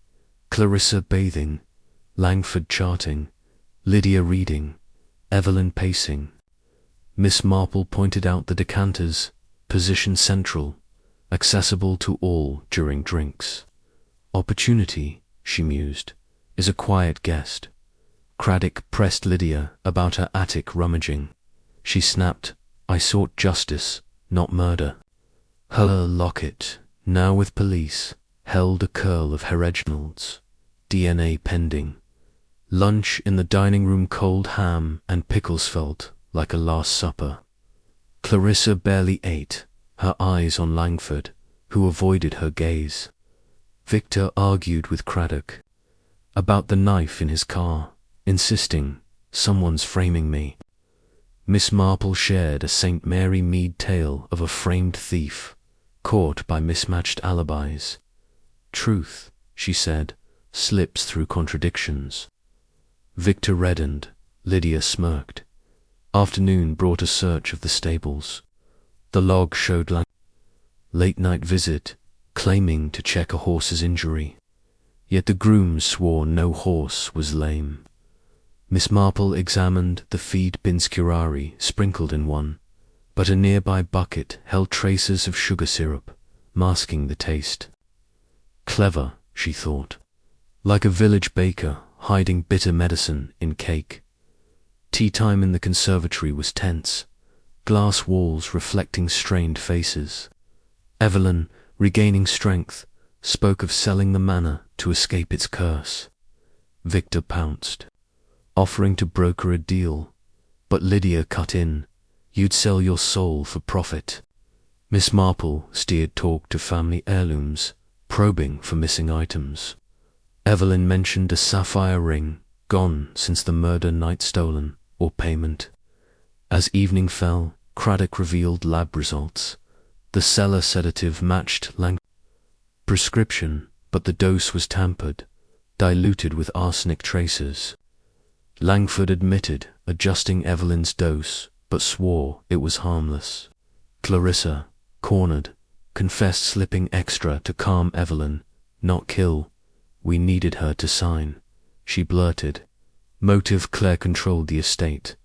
Clarissa bathing, Langford charting, Lydia reading, Evelyn pacing. Miss Marple pointed out the decanters, position central, accessible to all during drinks. Opportunity, she mused, is a quiet guest. Craddock pressed Lydia about her attic rummaging. She snapped, I sought justice, not murder. Her locket, now with police, held a curl of Sir Reginald's, DNA pending. Lunch in the dining room, cold ham and pickles felt like a last supper. Clarissa barely ate, her eyes on Langford, who avoided her gaze. Victor argued with Craddock about the knife in his car, insisting, someone's framing me. Miss Marple shared a St. Mary Mead tale of a framed thief, caught by mismatched alibis. Truth, she said, slips through contradictions. Victor reddened, Lydia smirked. Afternoon brought a search of the stables. The log showed late-night visit, claiming to check a horse's injury. Yet the grooms swore no horse was lame. Miss Marple examined the feed bin's curare sprinkled in one, but a nearby bucket held traces of sugar syrup, masking the taste. Clever, she thought, like a village baker hiding bitter medicine in cake. Tea time in the conservatory was tense, glass walls reflecting strained faces. Evelyn, regaining strength, spoke of selling the manor to escape its curse. Victor pounced, offering to broker a deal, but Lydia cut in. You'd sell your soul for profit. Miss Marple steered talk to family heirlooms, probing for missing items. Evelyn mentioned a sapphire ring, gone since the murder night stolen, or payment. As evening fell, Craddock revealed lab results. The cellar sedative matched Langford's prescription, but the dose was tampered, diluted with arsenic traces. Langford admitted adjusting Evelyn's dose, but swore it was harmless. Clarissa, cornered, confessed slipping extra to calm Evelyn, not kill. We needed her to sign, she blurted. Motive Claire controlled the estate.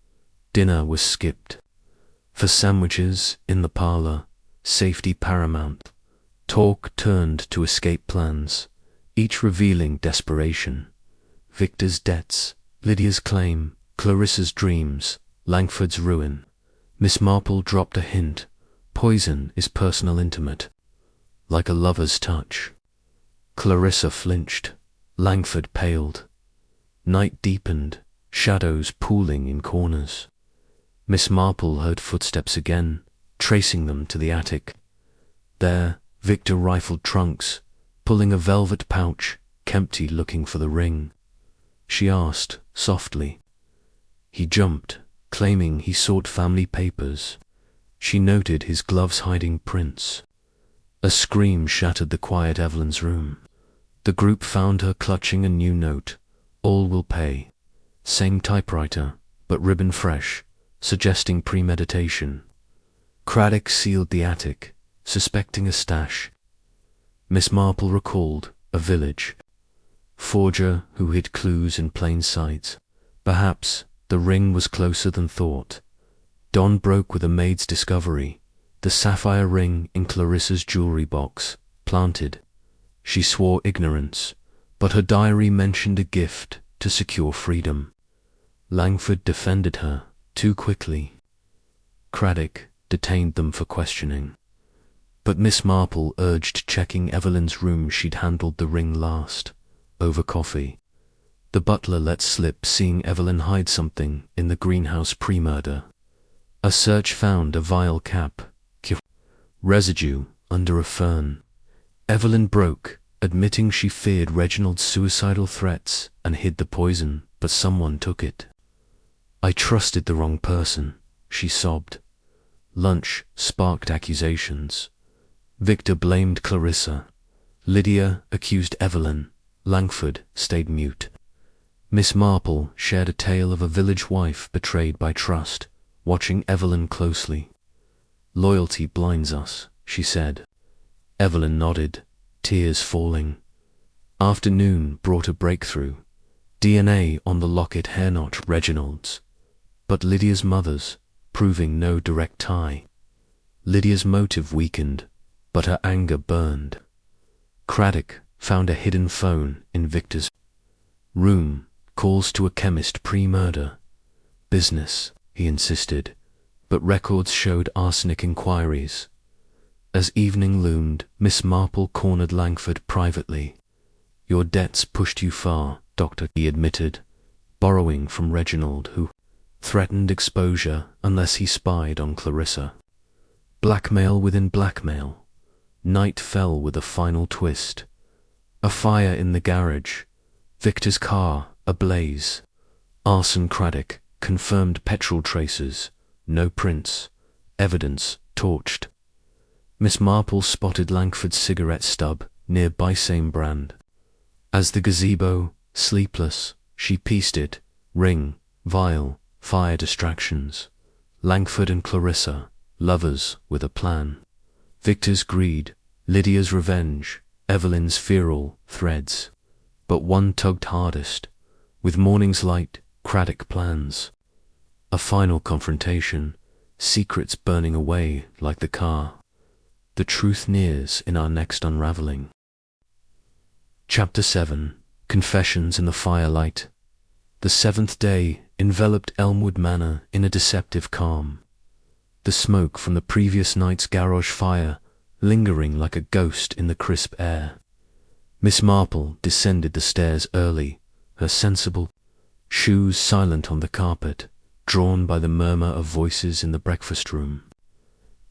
Dinner was skipped. For sandwiches in the parlour, safety paramount. Talk turned to escape plans, each revealing desperation. Victor's debts, Lydia's claim, Clarissa's dreams, Langford's ruin. Miss Marple dropped a hint. Poison is personal intimate, like a lover's touch. Clarissa flinched. Langford paled. Night deepened, shadows pooling in corners. Miss Marple heard footsteps again, tracing them to the attic. There, Victor rifled trunks, pulling a velvet pouch, Kempty looking for the ring. She asked, softly. He jumped, claiming he sought family papers. She noted his gloves hiding prints. A scream shattered the quiet Evelyn's room. The group found her clutching a new note. All will pay. Same typewriter, but ribbon fresh, suggesting premeditation. Craddock sealed the attic, suspecting a stash. Miss Marple recalled a village. Forger who hid clues in plain sight. Perhaps the ring was closer than thought. Dawn broke with a maid's discovery. The sapphire ring in Clarissa's jewelry box, planted. She swore ignorance, but her diary mentioned a gift to secure freedom. Langford defended her too quickly. Craddock detained them for questioning. But Miss Marple urged checking Evelyn's room. She'd handled the ring last, over coffee. The butler let slip seeing Evelyn hide something in the greenhouse pre-murder. A search found a vial cap, residue under a fern. Evelyn broke, admitting she feared Reginald's suicidal threats and hid the poison, but someone took it. I trusted the wrong person, she sobbed. Lunch sparked accusations. Victor blamed Clarissa. Lydia accused Evelyn. Langford stayed mute. Miss Marple shared a tale of a village wife betrayed by trust, watching Evelyn closely. Loyalty blinds us, she said. Evelyn nodded, tears falling. Afternoon brought a breakthrough. DNA on the locket hairknot Reginald's, but Lydia's mother's, proving no direct tie. Lydia's motive weakened, but her anger burned. Craddock found a hidden phone in Victor's room, calls to a chemist pre-murder. Business, he insisted, but records showed arsenic inquiries. As evening loomed, Miss Marple cornered Langford privately. Your debts pushed you far, Doctor, he admitted, borrowing from Reginald, who threatened exposure unless he spied on Clarissa. Blackmail within blackmail. Night fell with a final twist. A fire in the garage. Victor's car ablaze. Arson. Craddock confirmed petrol traces. No prints. Evidence torched. Miss Marple spotted Langford's cigarette stub nearby, same brand. As the gazebo, sleepless, she pieced it. Ring, vial, fire distractions. Langford and Clarissa, lovers with a plan. Victor's greed, Lydia's revenge, Evelyn's feral threads. But one tugged hardest. With morning's light, Craddock plans. A final confrontation, secrets burning away like the car. The truth nears in our next unraveling. Chapter 7. Confessions in the Firelight. The seventh day enveloped Elmwood Manor in a deceptive calm. the smoke from the previous night's garage fire lingering like a ghost in the crisp air. Miss Marple descended the stairs early, her sensible shoes silent on the carpet, drawn by the murmur of voices in the breakfast room.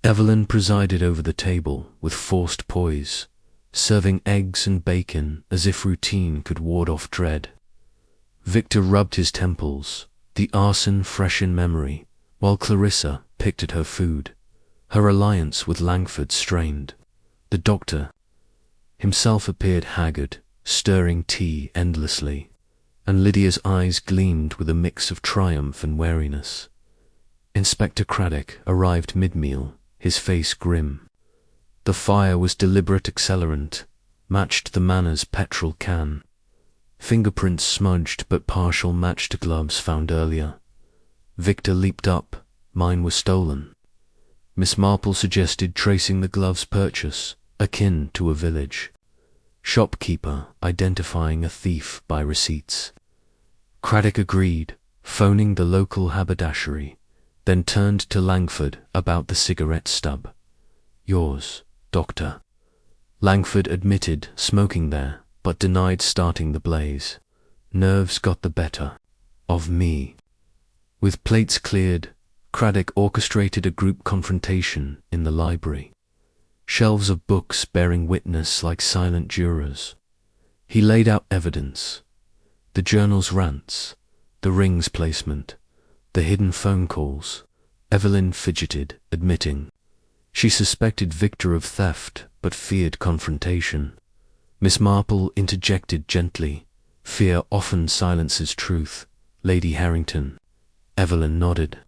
Evelyn presided over the table with forced poise, serving eggs and bacon as if routine could ward off dread. Victor rubbed his temples, the arson fresh in memory, while Clarissa picked at her food, her alliance with Langford strained. The doctor himself appeared haggard, stirring tea endlessly, and Lydia's eyes gleamed with a mix of triumph and wariness. Inspector Craddock arrived mid-meal, his face grim. The fire was deliberate accelerant, matched the Manor's petrol can. Fingerprints smudged but partial matched gloves found earlier. Victor leaped up. Mine were stolen. Miss Marple suggested tracing the gloves' purchase, akin to a village. Shopkeeper identifying a thief by receipts. Craddock agreed, phoning the local haberdashery, then turned to Langford about the cigarette stub. Yours, Doctor. Langford admitted smoking there, but denied starting the blaze. Nerves got the better of me. With plates cleared, Craddock orchestrated a group confrontation in the library. Shelves of books bearing witness like silent jurors. He laid out evidence. The journal's rants, the rings placement, the hidden phone calls. Evelyn fidgeted, admitting. She suspected Victor of theft, but feared confrontation. Miss Marple interjected gently. Fear often silences truth, Lady Harrington. Evelyn nodded,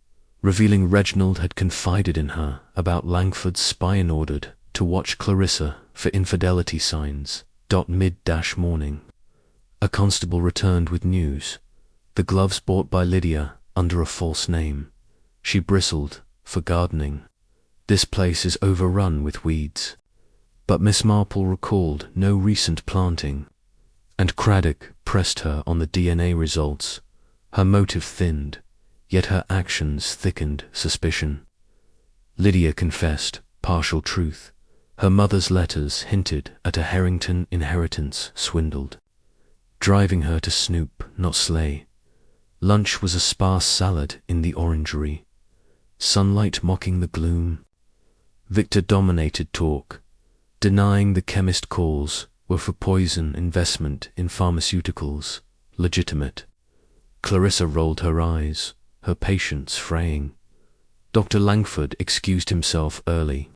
revealing Reginald had confided in her about Langford's spy ordered to watch Clarissa for infidelity signs. Mid-morning. A constable returned with news. The gloves bought by Lydia under a false name. She bristled, for gardening. This place is overrun with weeds. But Miss Marple recalled no recent planting, and Craddock pressed her on the DNA results. Her motive thinned, yet her actions thickened suspicion. Lydia confessed partial truth. Her mother's letters hinted at a Harrington inheritance swindled, driving her to snoop, not slay. Lunch was a sparse salad in the orangery, sunlight mocking the gloom. Victor dominated talk, denying the chemist calls were for poison investment in pharmaceuticals, legitimate. Clarissa rolled her eyes, her patience fraying. Dr. Langford excused himself early,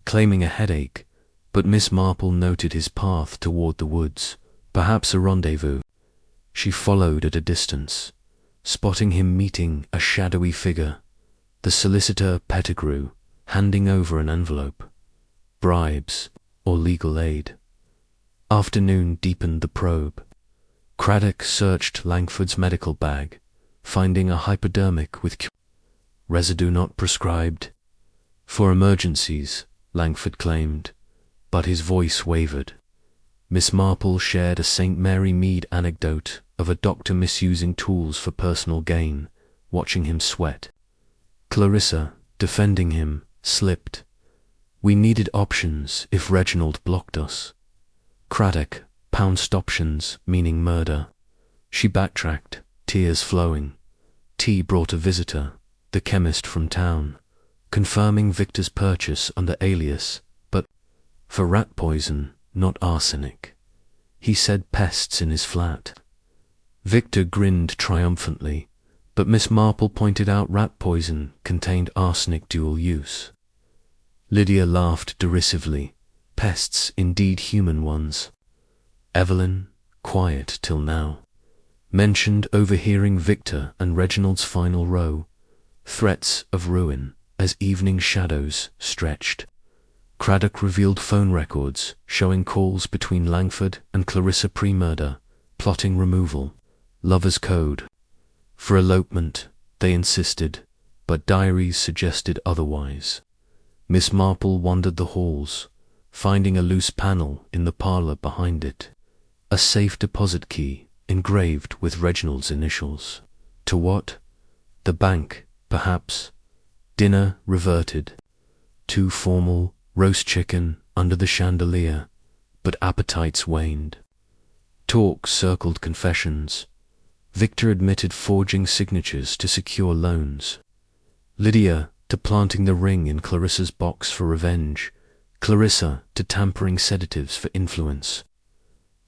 claiming a headache, but Miss Marple noted his path toward the woods, perhaps a rendezvous. She followed at a distance, spotting him meeting a shadowy figure, the solicitor Pettigrew, handing over an envelope. Bribes or legal aid. Afternoon deepened the probe. Craddock searched Langford's medical bag, finding a hypodermic with residue not prescribed. For emergencies, Langford claimed, but his voice wavered. Miss Marple shared a St. Mary Mead anecdote of a doctor misusing tools for personal gain, watching him sweat. Clarissa, defending him, slipped. We needed options if Reginald blocked us. Craddock pounced options, meaning murder. She backtracked, tears flowing. Tea brought a visitor, the chemist from town, confirming Victor's purchase under alias, but for rat poison, not arsenic. He said pests in his flat. Victor grinned triumphantly, but Miss Marple pointed out rat poison contained arsenic dual use. Lydia laughed derisively. Pests, indeed human ones. Evelyn, quiet till now, mentioned overhearing Victor and Reginald's final row, threats of ruin as evening shadows stretched. Craddock revealed phone records showing calls between Langford and Clarissa pre-murder, plotting removal, lovers' code. For elopement, they insisted, but diaries suggested otherwise. Miss Marple wandered the halls, finding a loose panel in the parlour behind it, a safe deposit key engraved with Reginald's initials. To what? The bank, perhaps. Dinner reverted. Too formal, roast chicken under the chandelier, but appetites waned. Talk circled confessions. Victor admitted forging signatures to secure loans. Lydia to planting the ring in Clarissa's box for revenge. Clarissa to tampering sedatives for influence.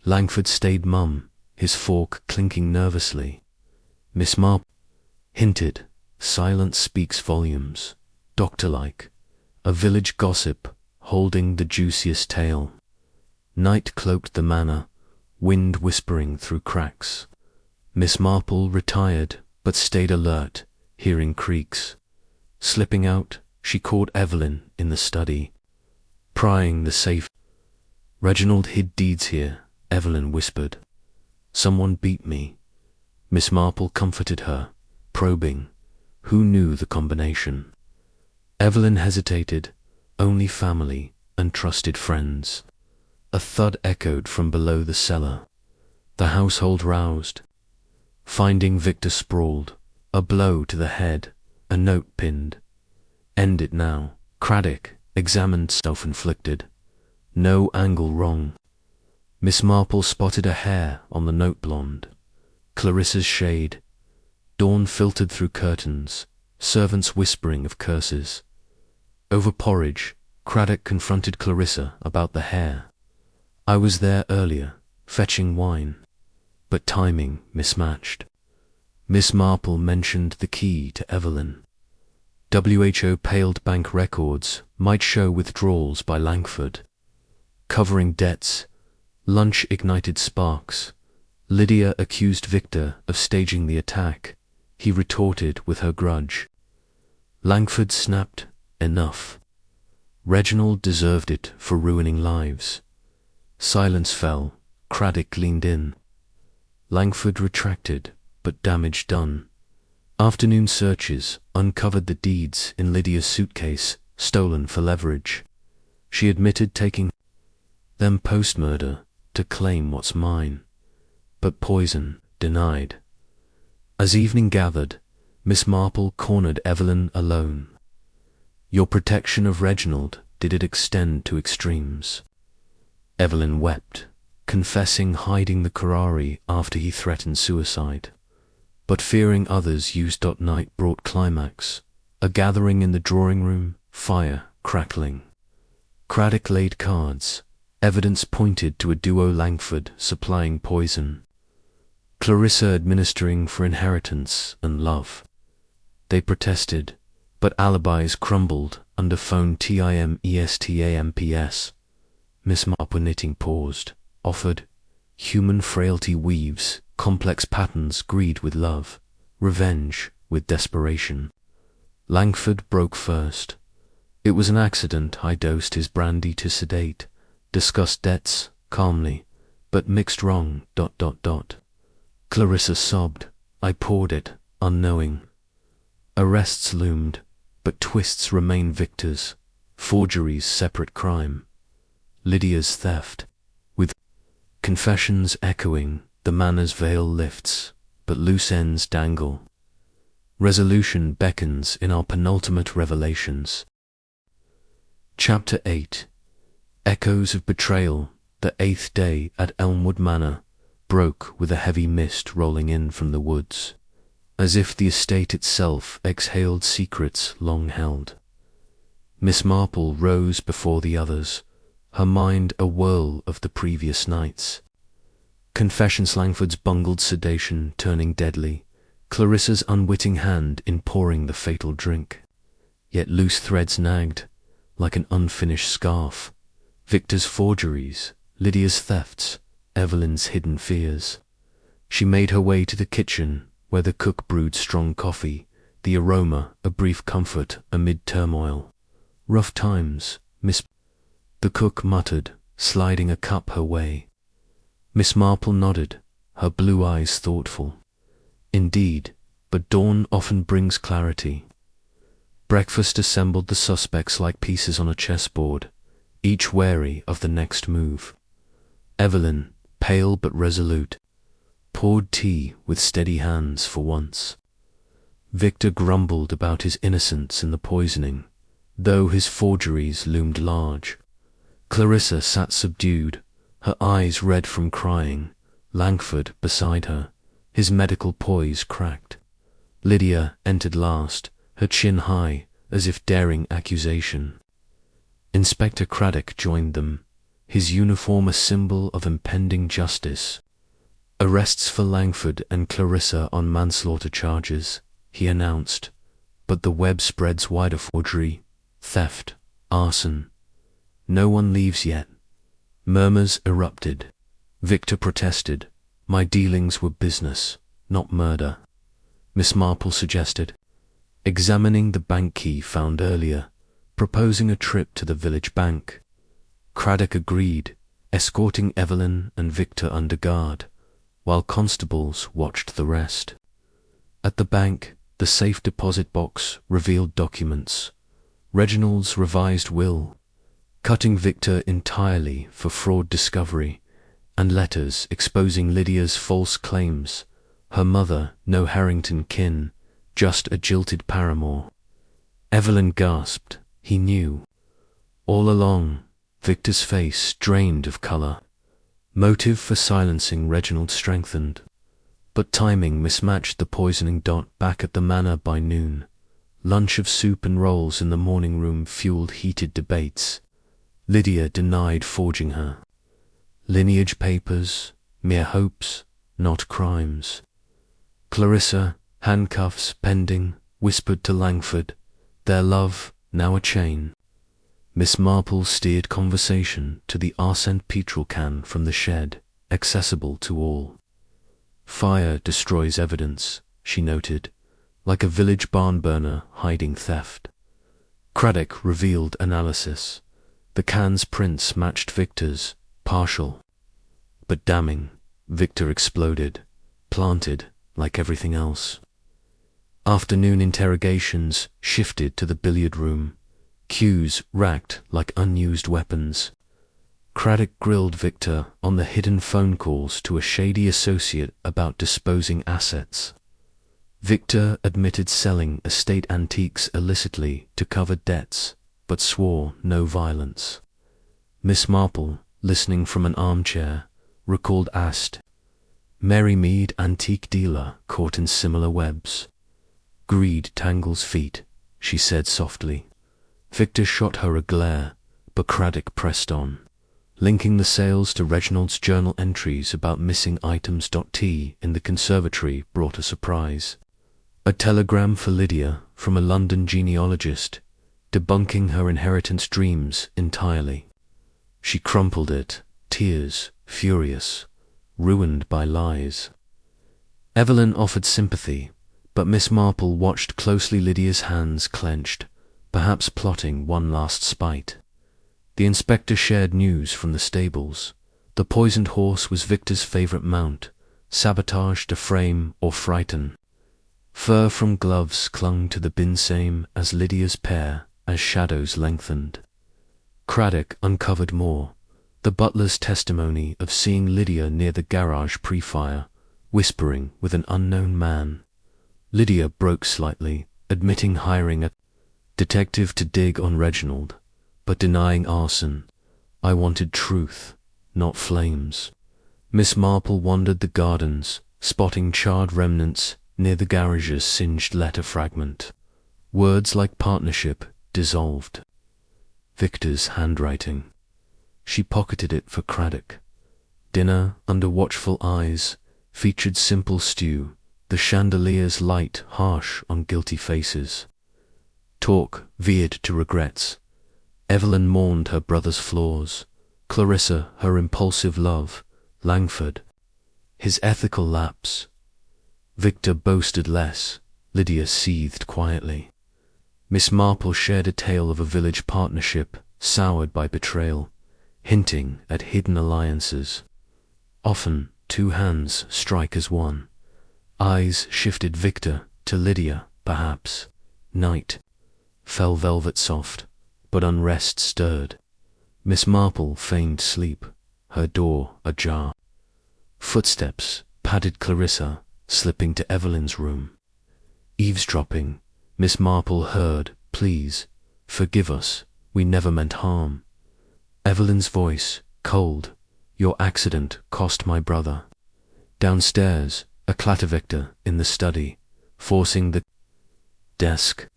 Langford stayed mum, his fork clinking nervously. Miss Marple hinted, silence speaks volumes, doctor-like, a village gossip holding the juiciest tale. Night cloaked the manor, wind whispering through cracks. Miss Marple retired, but stayed alert, hearing creaks. Slipping out, she caught Evelyn in the study, prying the safe. Reginald hid deeds here, Evelyn whispered. Someone beat me. Miss Marple comforted her, probing. Who knew the combination? Evelyn hesitated. Only family and trusted friends. A thud echoed from below the cellar. The household roused. Finding Victor sprawled, a blow to the head, a note pinned. End it now. Craddock examined self-inflicted. No angle wrong. Miss Marple spotted a hair on the note blonde. Clarissa's shade. Dawn filtered through curtains, servants whispering of curses. Over porridge, Craddock confronted Clarissa about the hair. I was there earlier, fetching wine, but timing mismatched. Miss Marple mentioned the key to Evelyn. WHO paled bank records might show withdrawals by Langford. Covering debts, lunch ignited sparks. Lydia accused Victor of staging the attack. He retorted with her grudge. Langford snapped, enough. Reginald deserved it for ruining lives. Silence fell. Craddock leaned in. Langford retracted, but damage done. Afternoon searches uncovered the deeds in Lydia's suitcase, stolen for leverage. She admitted taking them post-murder to claim what's mine, but poison denied. As evening gathered, Miss Marple cornered Evelyn alone. Your protection of Reginald, did it extend to extremes? Evelyn wept, confessing hiding the Curari after he threatened suicide. But fearing others used. Night brought climax. A gathering in the drawing room, fire crackling. Craddock laid cards. Evidence pointed to a duo Langford supplying poison. Clarissa administering for inheritance and love. They protested, but alibis crumbled under phone TIMESTAMPS. Miss Marple knitting paused, offered. Human frailty weaves complex patterns, greed with love, revenge with desperation. Langford broke first. It was an accident. I dosed his brandy to sedate, discussed debts calmly, but mixed wrong. Clarissa sobbed. I poured it, unknowing. Arrests loomed, but twists remain victors. Forgeries separate crime. Lydia's theft. With confessions echoing, the manor's veil lifts, but loose ends dangle. Resolution beckons in our penultimate revelations. Chapter 8. Echoes of betrayal. The 8th day at Elmwood Manor broke with a heavy mist rolling in from the woods, as if the estate itself exhaled secrets long held. Miss Marple rose before the others, her mind a whirl of the previous nights. Confessions, Langford's bungled sedation turning deadly, Clarissa's unwitting hand in pouring the fatal drink. Yet loose threads nagged, like an unfinished scarf. Victor's forgeries, Lydia's thefts, Evelyn's hidden fears. She made her way to the kitchen, where the cook brewed strong coffee, the aroma a brief comfort amid turmoil. Rough times, Miss... The cook muttered, sliding a cup her way. Miss Marple nodded, her blue eyes thoughtful. Indeed, but dawn often brings clarity. Breakfast assembled the suspects like pieces on a chessboard, each wary of the next move. Evelyn, pale but resolute, poured tea with steady hands for once. Victor grumbled about his innocence in the poisoning, though his forgeries loomed large. Clarissa sat subdued, her eyes red from crying, Langford beside her, his medical poise cracked. Lydia entered last, her chin high, as if daring accusation. Inspector Craddock joined them, his uniform a symbol of impending justice. "Arrests for Langford and Clarissa on manslaughter charges," he announced, but the web spreads wider: forgery, theft, arson. "No one leaves yet." Murmurs erupted. Victor protested. "My dealings were business, not murder," Miss Marple suggested, examining the bank key found earlier, proposing a trip to the village bank. Craddock agreed, escorting Evelyn and Victor under guard, while constables watched the rest. At the bank, the safe deposit box revealed documents: Reginald's revised will, cutting Victor entirely for fraud discovery, and letters exposing Lydia's false claims. Her mother, no Harrington kin, just a jilted paramour. Evelyn gasped. He knew. All along, Victor's face drained of colour. Motive for silencing Reginald strengthened, but timing mismatched the poisoning. Back at the manor by noon, lunch of soup and rolls in the morning room fueled heated debates. Lydia denied forging her lineage papers, mere hopes, not crimes. Clarissa, handcuffs pending, whispered to Langford, their love now a chain. Miss Marple steered conversation to the arsène petrol can from the shed, accessible to all. "Fire destroys evidence," she noted, like a village barn burner hiding theft. Craddock revealed analysis. The can's prints matched Victor's, partial, but damning. Victor exploded, planted like everything else. Afternoon interrogations shifted to the billiard room, cues racked like unused weapons. Craddock grilled Victor on the hidden phone calls to a shady associate about disposing assets. Victor admitted selling estate antiques illicitly to cover debts, but swore no violence. Miss Marple, listening from an armchair, recalled Ast, Mary Mead, antique dealer caught in similar webs. "Greed tangles feet," she said softly. Victor shot her a glare, but Craddock pressed on, linking the sales to Reginald's journal entries about missing items. Tea in the conservatory brought a surprise. A telegram for Lydia from a London genealogist, debunking her inheritance dreams entirely. She crumpled it, tears, furious, ruined by lies. Evelyn offered sympathy, but Miss Marple watched closely. Lydia's hands clenched, perhaps plotting one last spite. The inspector shared news from the stables. The poisoned horse was Victor's favourite mount, sabotage to frame or frighten. Fur from gloves clung to the bin, same as Lydia's pair, as shadows lengthened. Craddock uncovered more: the butler's testimony of seeing Lydia near the garage pre-fire, whispering with an unknown man. Lydia broke slightly, admitting hiring a detective to dig on Reginald, but denying arson. "I wanted truth, not flames." Miss Marple wandered the gardens, spotting charred remnants near the garage's singed letter fragment. Words like partnership dissolved. Victor's handwriting. She pocketed it for Craddock. Dinner, under watchful eyes, featured simple stew, the chandelier's light harsh on guilty faces. Talk veered to regrets. Evelyn mourned her brother's flaws, Clarissa her impulsive love, Langford his ethical lapse. Victor boasted less, Lydia seethed quietly. Miss Marple shared a tale of a village partnership soured by betrayal, hinting at hidden alliances. Often two hands strike as one. Eyes shifted Victor to Lydia, perhaps. Night fell velvet soft, but unrest stirred. Miss Marple feigned sleep, her door ajar. Footsteps padded Clarissa, slipping to Evelyn's room. eavesdropping. Miss Marple heard, "Please, forgive us, we never meant harm." Evelyn's voice, cold, "Your accident cost my brother." Downstairs, a clatter. Victor, in the study, forcing the desk.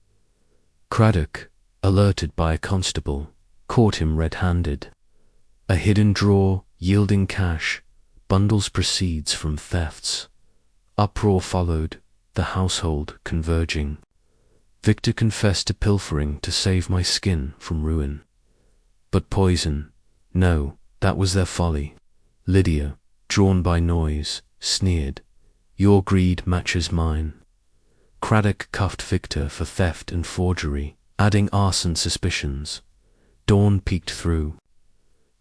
Craddock, alerted by a constable, caught him red-handed. A hidden drawer, yielding cash, bundles proceeds from thefts. Uproar followed, the household converging. Victor confessed to pilfering to save my skin from ruin. But poison, no, that was their folly. Lydia, drawn by noise, sneered, "Your greed matches mine." Craddock cuffed Victor for theft and forgery, adding arson suspicions. Dawn peeked through.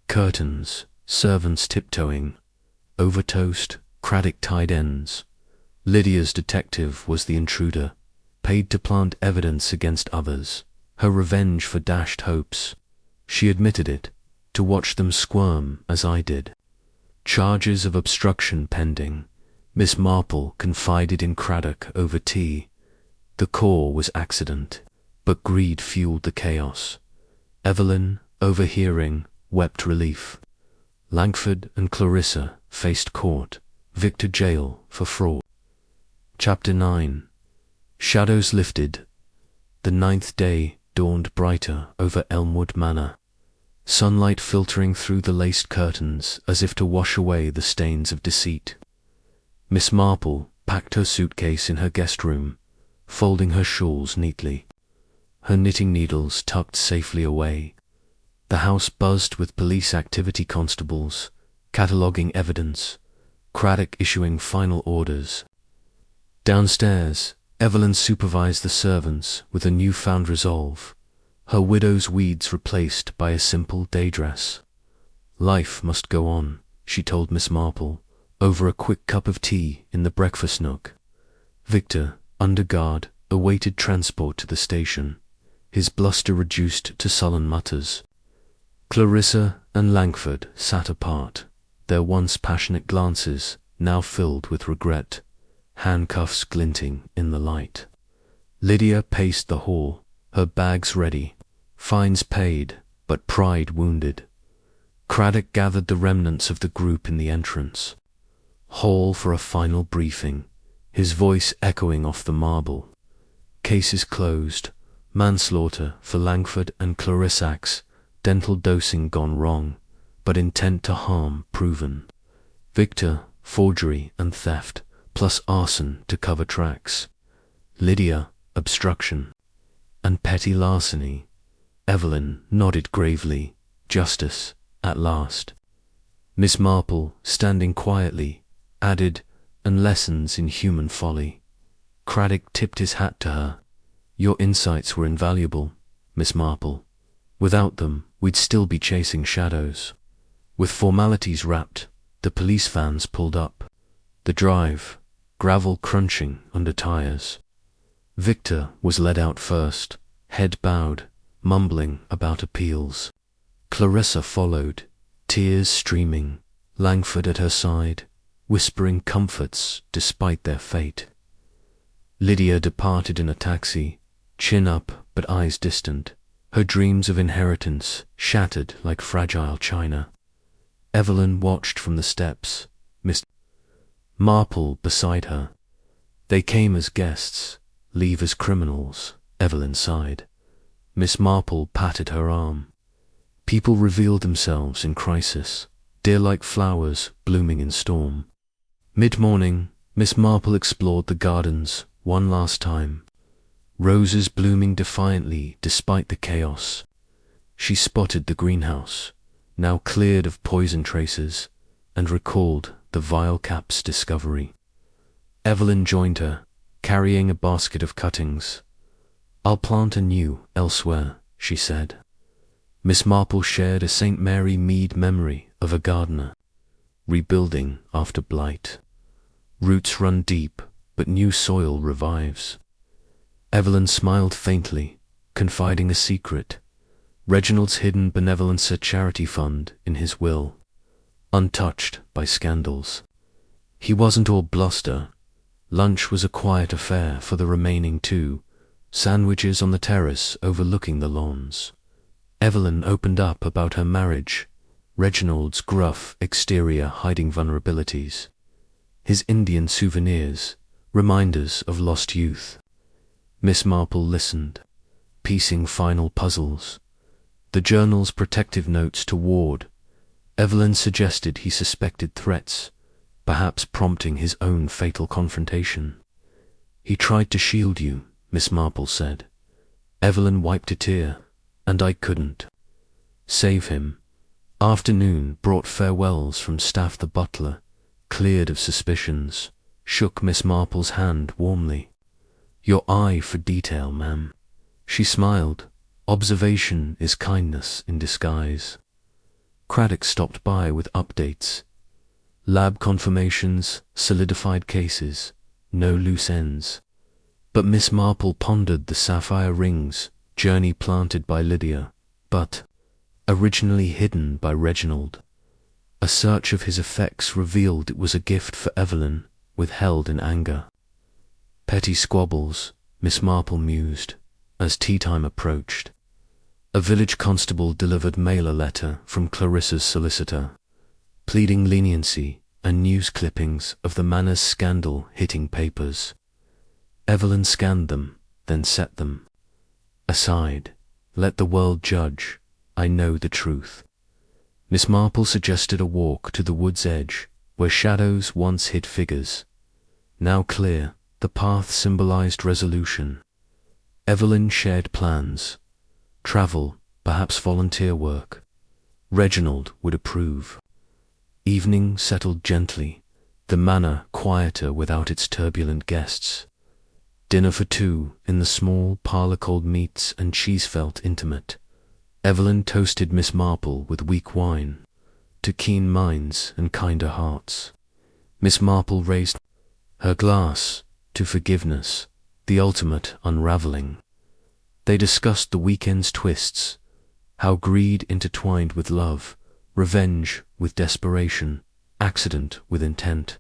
Curtains, servants tiptoeing. Over toast, Craddock tied ends. Lydia's detective was the intruder, paid to plant evidence against others, her revenge for dashed hopes. She admitted it, to watch them squirm as I did. Charges of obstruction pending. Miss Marple confided in Craddock over tea. The core was accident, but greed fueled the chaos. Evelyn, overhearing, wept relief. Langford and Clarissa faced court, Victor jail for fraud. Chapter 9. Shadows lifted. The 9th day dawned brighter over Elmwood Manor, sunlight filtering through the laced curtains as if to wash away the stains of deceit. Miss Marple packed her suitcase in her guest room, folding her shawls neatly, her knitting needles tucked safely away. The house buzzed with police activity, constables cataloguing evidence, Craddock issuing final orders. Downstairs, Evelyn supervised the servants with a newfound resolve, her widow's weeds replaced by a simple day dress. Life must go on, she told Miss Marple, over a quick cup of tea in the breakfast nook. Victor, under guard, awaited transport to the station, his bluster reduced to sullen mutters. Clarissa and Langford sat apart, their once passionate glances now filled with regret, handcuffs glinting in the light. Lydia paced the hall, her bags ready, fines paid, but pride wounded. Craddock gathered the remnants of the group in the entrance. Hall for a final briefing, his voice echoing off the marble. Cases closed, manslaughter for Langford and Clarissax, dental dosing gone wrong, but intent to harm proven. Victor, forgery and theft, plus arson to cover tracks. Lydia, obstruction and petty larceny. Evelyn nodded gravely, justice, at last. Miss Marple, standing quietly, added, and lessons in human folly. Craddock tipped his hat to her. Your insights were invaluable, Miss Marple. Without them, we'd still be chasing shadows. With formalities wrapped, the police vans pulled up. The drive, gravel crunching under tires. Victor was led out first, head bowed, mumbling about appeals. Clarissa followed, tears streaming, Langford at her side, whispering comforts despite their fate. Lydia departed in a taxi, chin up but eyes distant, her dreams of inheritance shattered like fragile china. Evelyn watched from the steps, Miss Marple beside her. They came as guests, leave as criminals, Evelyn sighed. Miss Marple patted her arm. People revealed themselves in crisis, dear like flowers blooming in storm. Mid-morning, Miss Marple explored the gardens one last time, roses blooming defiantly despite the chaos. She spotted the greenhouse, now cleared of poison traces, and recalled the vile cap's discovery. Evelyn joined her, carrying a basket of cuttings. I'll plant anew elsewhere, she said. Miss Marple shared a St. Mary Mead memory of a gardener, rebuilding after blight. Roots run deep, but new soil revives. Evelyn smiled faintly, confiding a secret. Reginald's hidden benevolence charity fund in his will, untouched by scandals. He wasn't all bluster, Lunch was a quiet affair for the remaining two, sandwiches on the terrace overlooking the lawns. Evelyn opened up about her marriage, Reginald's gruff exterior hiding vulnerabilities, his Indian souvenirs, reminders of lost youth. Miss Marple listened, piecing final puzzles. The journal's protective notes to Ward. Evelyn suggested he suspected threats, perhaps prompting his own fatal confrontation. "He tried to shield you," Miss Marple said. Evelyn wiped a tear, "and I couldn't save him." Afternoon brought farewells from Staff the butler, cleared of suspicions, shook Miss Marple's hand warmly. "Your eye for detail, ma'am." She smiled. Observation is kindness in disguise. Craddock stopped by with updates. Lab confirmations, solidified cases, no loose ends. But Miss Marple pondered the sapphire rings, journey planted by Lydia, but originally hidden by Reginald. A search of his effects revealed it was a gift for Evelyn, withheld in anger. Petty squabbles, Miss Marple mused, as tea time approached. A village constable delivered mailer letter from Clarissa's solicitor, pleading leniency and news clippings of the Manor's scandal hitting papers. Evelyn scanned them, then set them aside. Let the world judge. I know the truth. Miss Marple suggested a walk to the wood's edge, where shadows once hid figures. Now clear, the path symbolized resolution. Evelyn shared plans. Travel, perhaps volunteer work. Reginald would approve. Evening settled gently, the manor quieter without its turbulent guests. Dinner for two in the small parlour cold meats and cheese felt intimate. Evelyn toasted Miss Marple with weak wine, to keen minds and kinder hearts. Miss Marple raised her glass to forgiveness, the ultimate unravelling. They discussed the weekend's twists, how greed intertwined with love, revenge with desperation, accident with intent.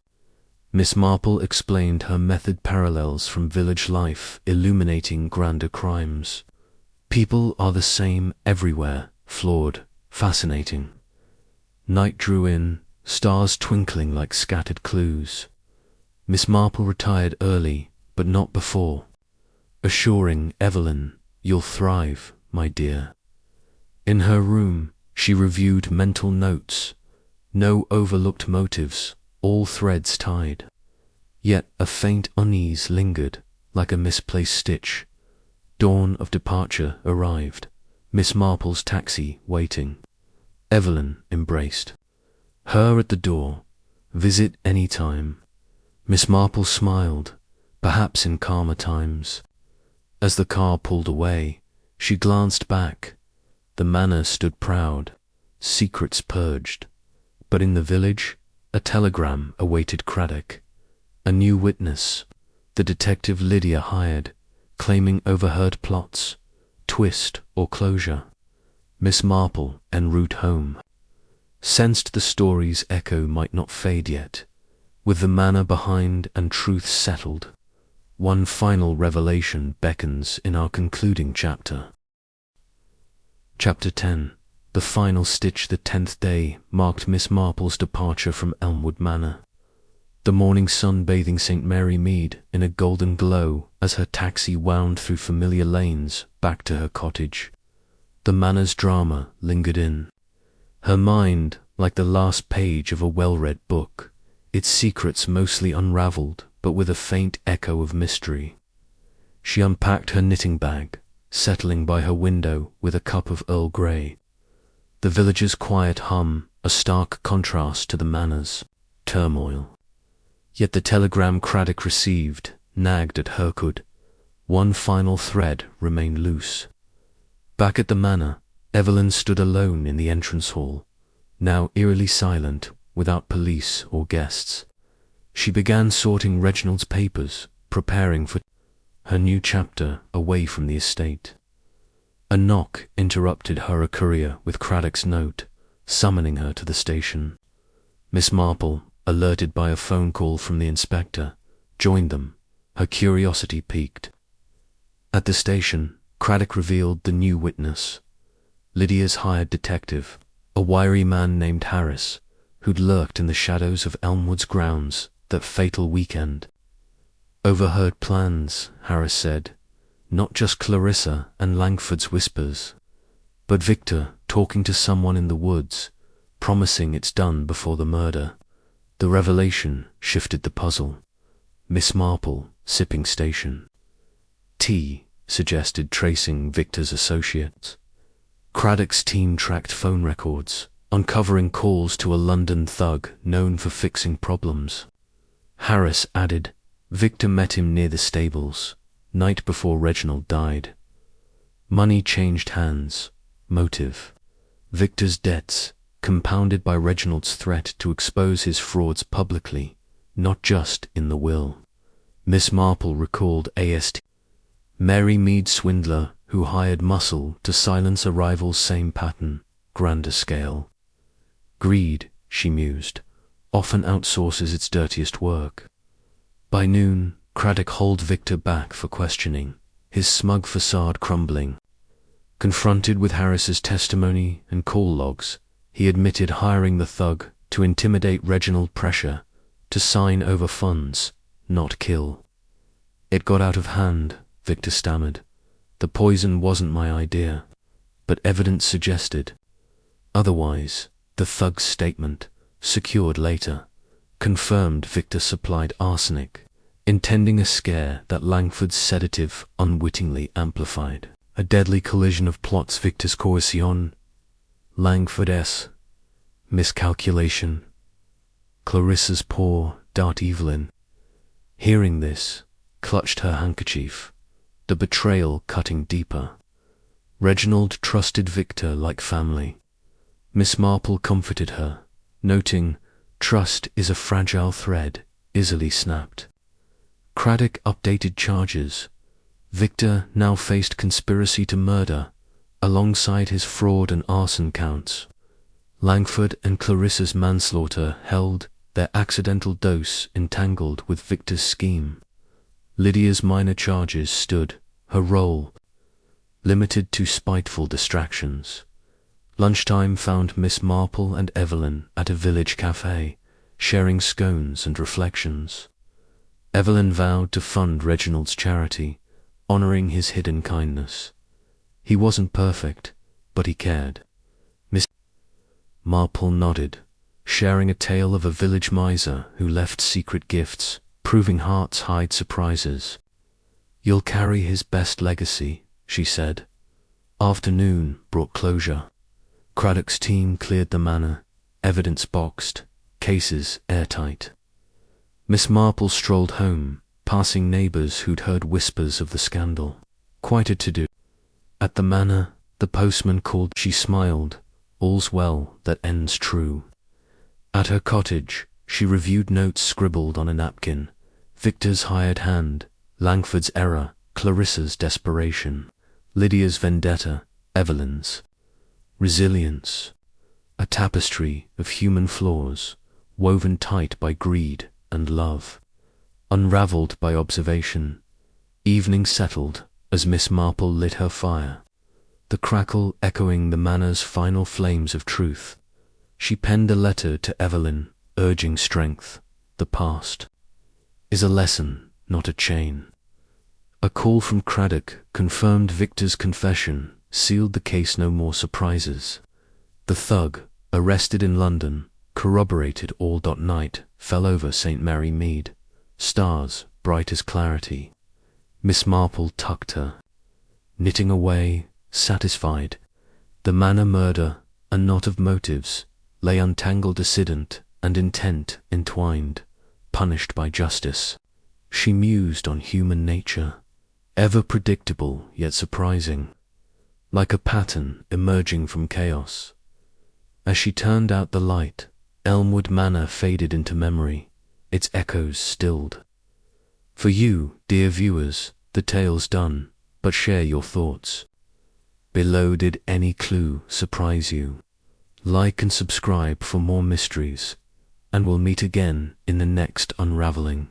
Miss Marple explained her method parallels from village life, illuminating grander crimes. People are the same everywhere, flawed, fascinating. Night drew in, stars twinkling like scattered clues. Miss Marple retired early, but not before, assuring Evelyn, "You'll thrive, my dear." In her room, she reviewed mental notes. No overlooked motives, all threads tied. Yet a faint unease lingered, like a misplaced stitch. Dawn of departure arrived, Miss Marple's taxi waiting. Evelyn embraced her at the door. "Visit any time." Miss Marple smiled, perhaps in calmer times. As the car pulled away, she glanced back. The manor stood proud, secrets purged. But in the village, a telegram awaited Craddock. A new witness, the detective Lydia hired, claiming overheard plots, twist or closure. Miss Marple, en route home, sensed the story's echo might not fade yet. With the manor behind and truth settled, one final revelation beckons in our concluding chapter. Chapter 10. The final stitch. The 10th day marked Miss Marple's departure from Elmwood Manor. The morning sun bathing St. Mary Mead in a golden glow as her taxi wound through familiar lanes back to her cottage. The manor's drama lingered in her mind like the last page of a well-read book, its secrets mostly unravelled but with a faint echo of mystery. She unpacked her knitting bag, settling by her window with a cup of Earl Grey. The village's quiet hum, a stark contrast to the manor's turmoil. Yet the telegram Craddock received nagged at Hercould. One final thread remained loose. Back at the manor, Evelyn stood alone in the entrance hall, now eerily silent, without police or guests. She began sorting Reginald's papers, preparing for her new chapter away from the estate. A knock interrupted her courier with Craddock's note, summoning her to the station. Miss Marple, alerted by a phone call from the inspector, joined them, her curiosity piqued. At the station, Craddock revealed the new witness, Lydia's hired detective, a wiry man named Harris, who'd lurked in the shadows of Elmwood's grounds that fatal weekend. Overheard plans, Harris said, not just Clarissa and Langford's whispers, but Victor talking to someone in the woods, promising it's done before the murder. The revelation shifted the puzzle. Miss Marple, sipping station. Tea, suggested tracing Victor's associates. Craddock's team tracked phone records, uncovering calls to a London thug known for fixing problems. Harris added, Victor met him near the stables, night before Reginald died. Money changed hands. Motive. Victor's debts, compounded by Reginald's threat to expose his frauds publicly, not just in the will. Miss Marple recalled A.S.T. Mary Mead swindler who hired muscle to silence a rival's same pattern, grander scale. Greed, she mused, often outsources its dirtiest work. By noon, Craddock hauled Victor back for questioning, his smug facade crumbling. Confronted with Harris's testimony and call logs, he admitted hiring the thug to intimidate Reginald Pressure, to sign over funds, not kill. It got out of hand, Victor stammered. The poison wasn't my idea, but evidence suggested. Otherwise, the thug's statement, secured later, confirmed Victor supplied arsenic, intending a scare that Langford's sedative unwittingly amplified. A deadly collision of plots. Victor's coercion, Langford's miscalculation, Clarissa's poor, dart Evelyn. Hearing this, clutched her handkerchief, the betrayal cutting deeper. Reginald trusted Victor like family. Miss Marple comforted her, noting, trust is a fragile thread, easily snapped. Craddock updated charges. Victor now faced conspiracy to murder, alongside his fraud and arson counts. Langford and Clarissa's manslaughter held, their accidental dose entangled with Victor's scheme. Lydia's minor charges stood, her role limited to spiteful distractions. Lunchtime found Miss Marple and Evelyn at a village cafe, sharing scones and reflections. Evelyn vowed to fund Reginald's charity, honoring his hidden kindness. He wasn't perfect, but he cared. Miss Marple nodded, sharing a tale of a village miser who left secret gifts, proving hearts hide surprises. You'll carry his best legacy, she said. Afternoon brought closure. Craddock's team cleared the manor, evidence boxed, cases airtight. Miss Marple strolled home, passing neighbours who'd heard whispers of the scandal. Quite a to-do. At the manor, the postman called. She smiled, all's well that ends true. At her cottage, she reviewed notes scribbled on a napkin. Victor's hired hand, Langford's error, Clarissa's desperation, Lydia's vendetta, Evelyn's resilience. A tapestry of human flaws, woven tight by greed and love. Unravelled by observation. Evening settled as Miss Marple lit her fire, the crackle echoing the manor's final flames of truth. She penned a letter to Evelyn, urging strength. The past is a lesson, not a chain. A call from Craddock confirmed Victor's confession, sealed the case. No more surprises. The thug, arrested in London, corroborated all. Night fell over St. Mary Mead. Stars, bright as clarity. Miss Marple tucked her, knitting away, satisfied. The manor murder, a knot of motives, lay untangled, accident and intent entwined, punished by justice. She mused on human nature, ever predictable yet surprising, like a pattern emerging from chaos. As she turned out the light, Elmwood Manor faded into memory, its echoes stilled. For you, dear viewers, the tale's done, but share your thoughts. Below, did any clue surprise you? Like and subscribe for more mysteries, and we'll meet again in the next unraveling.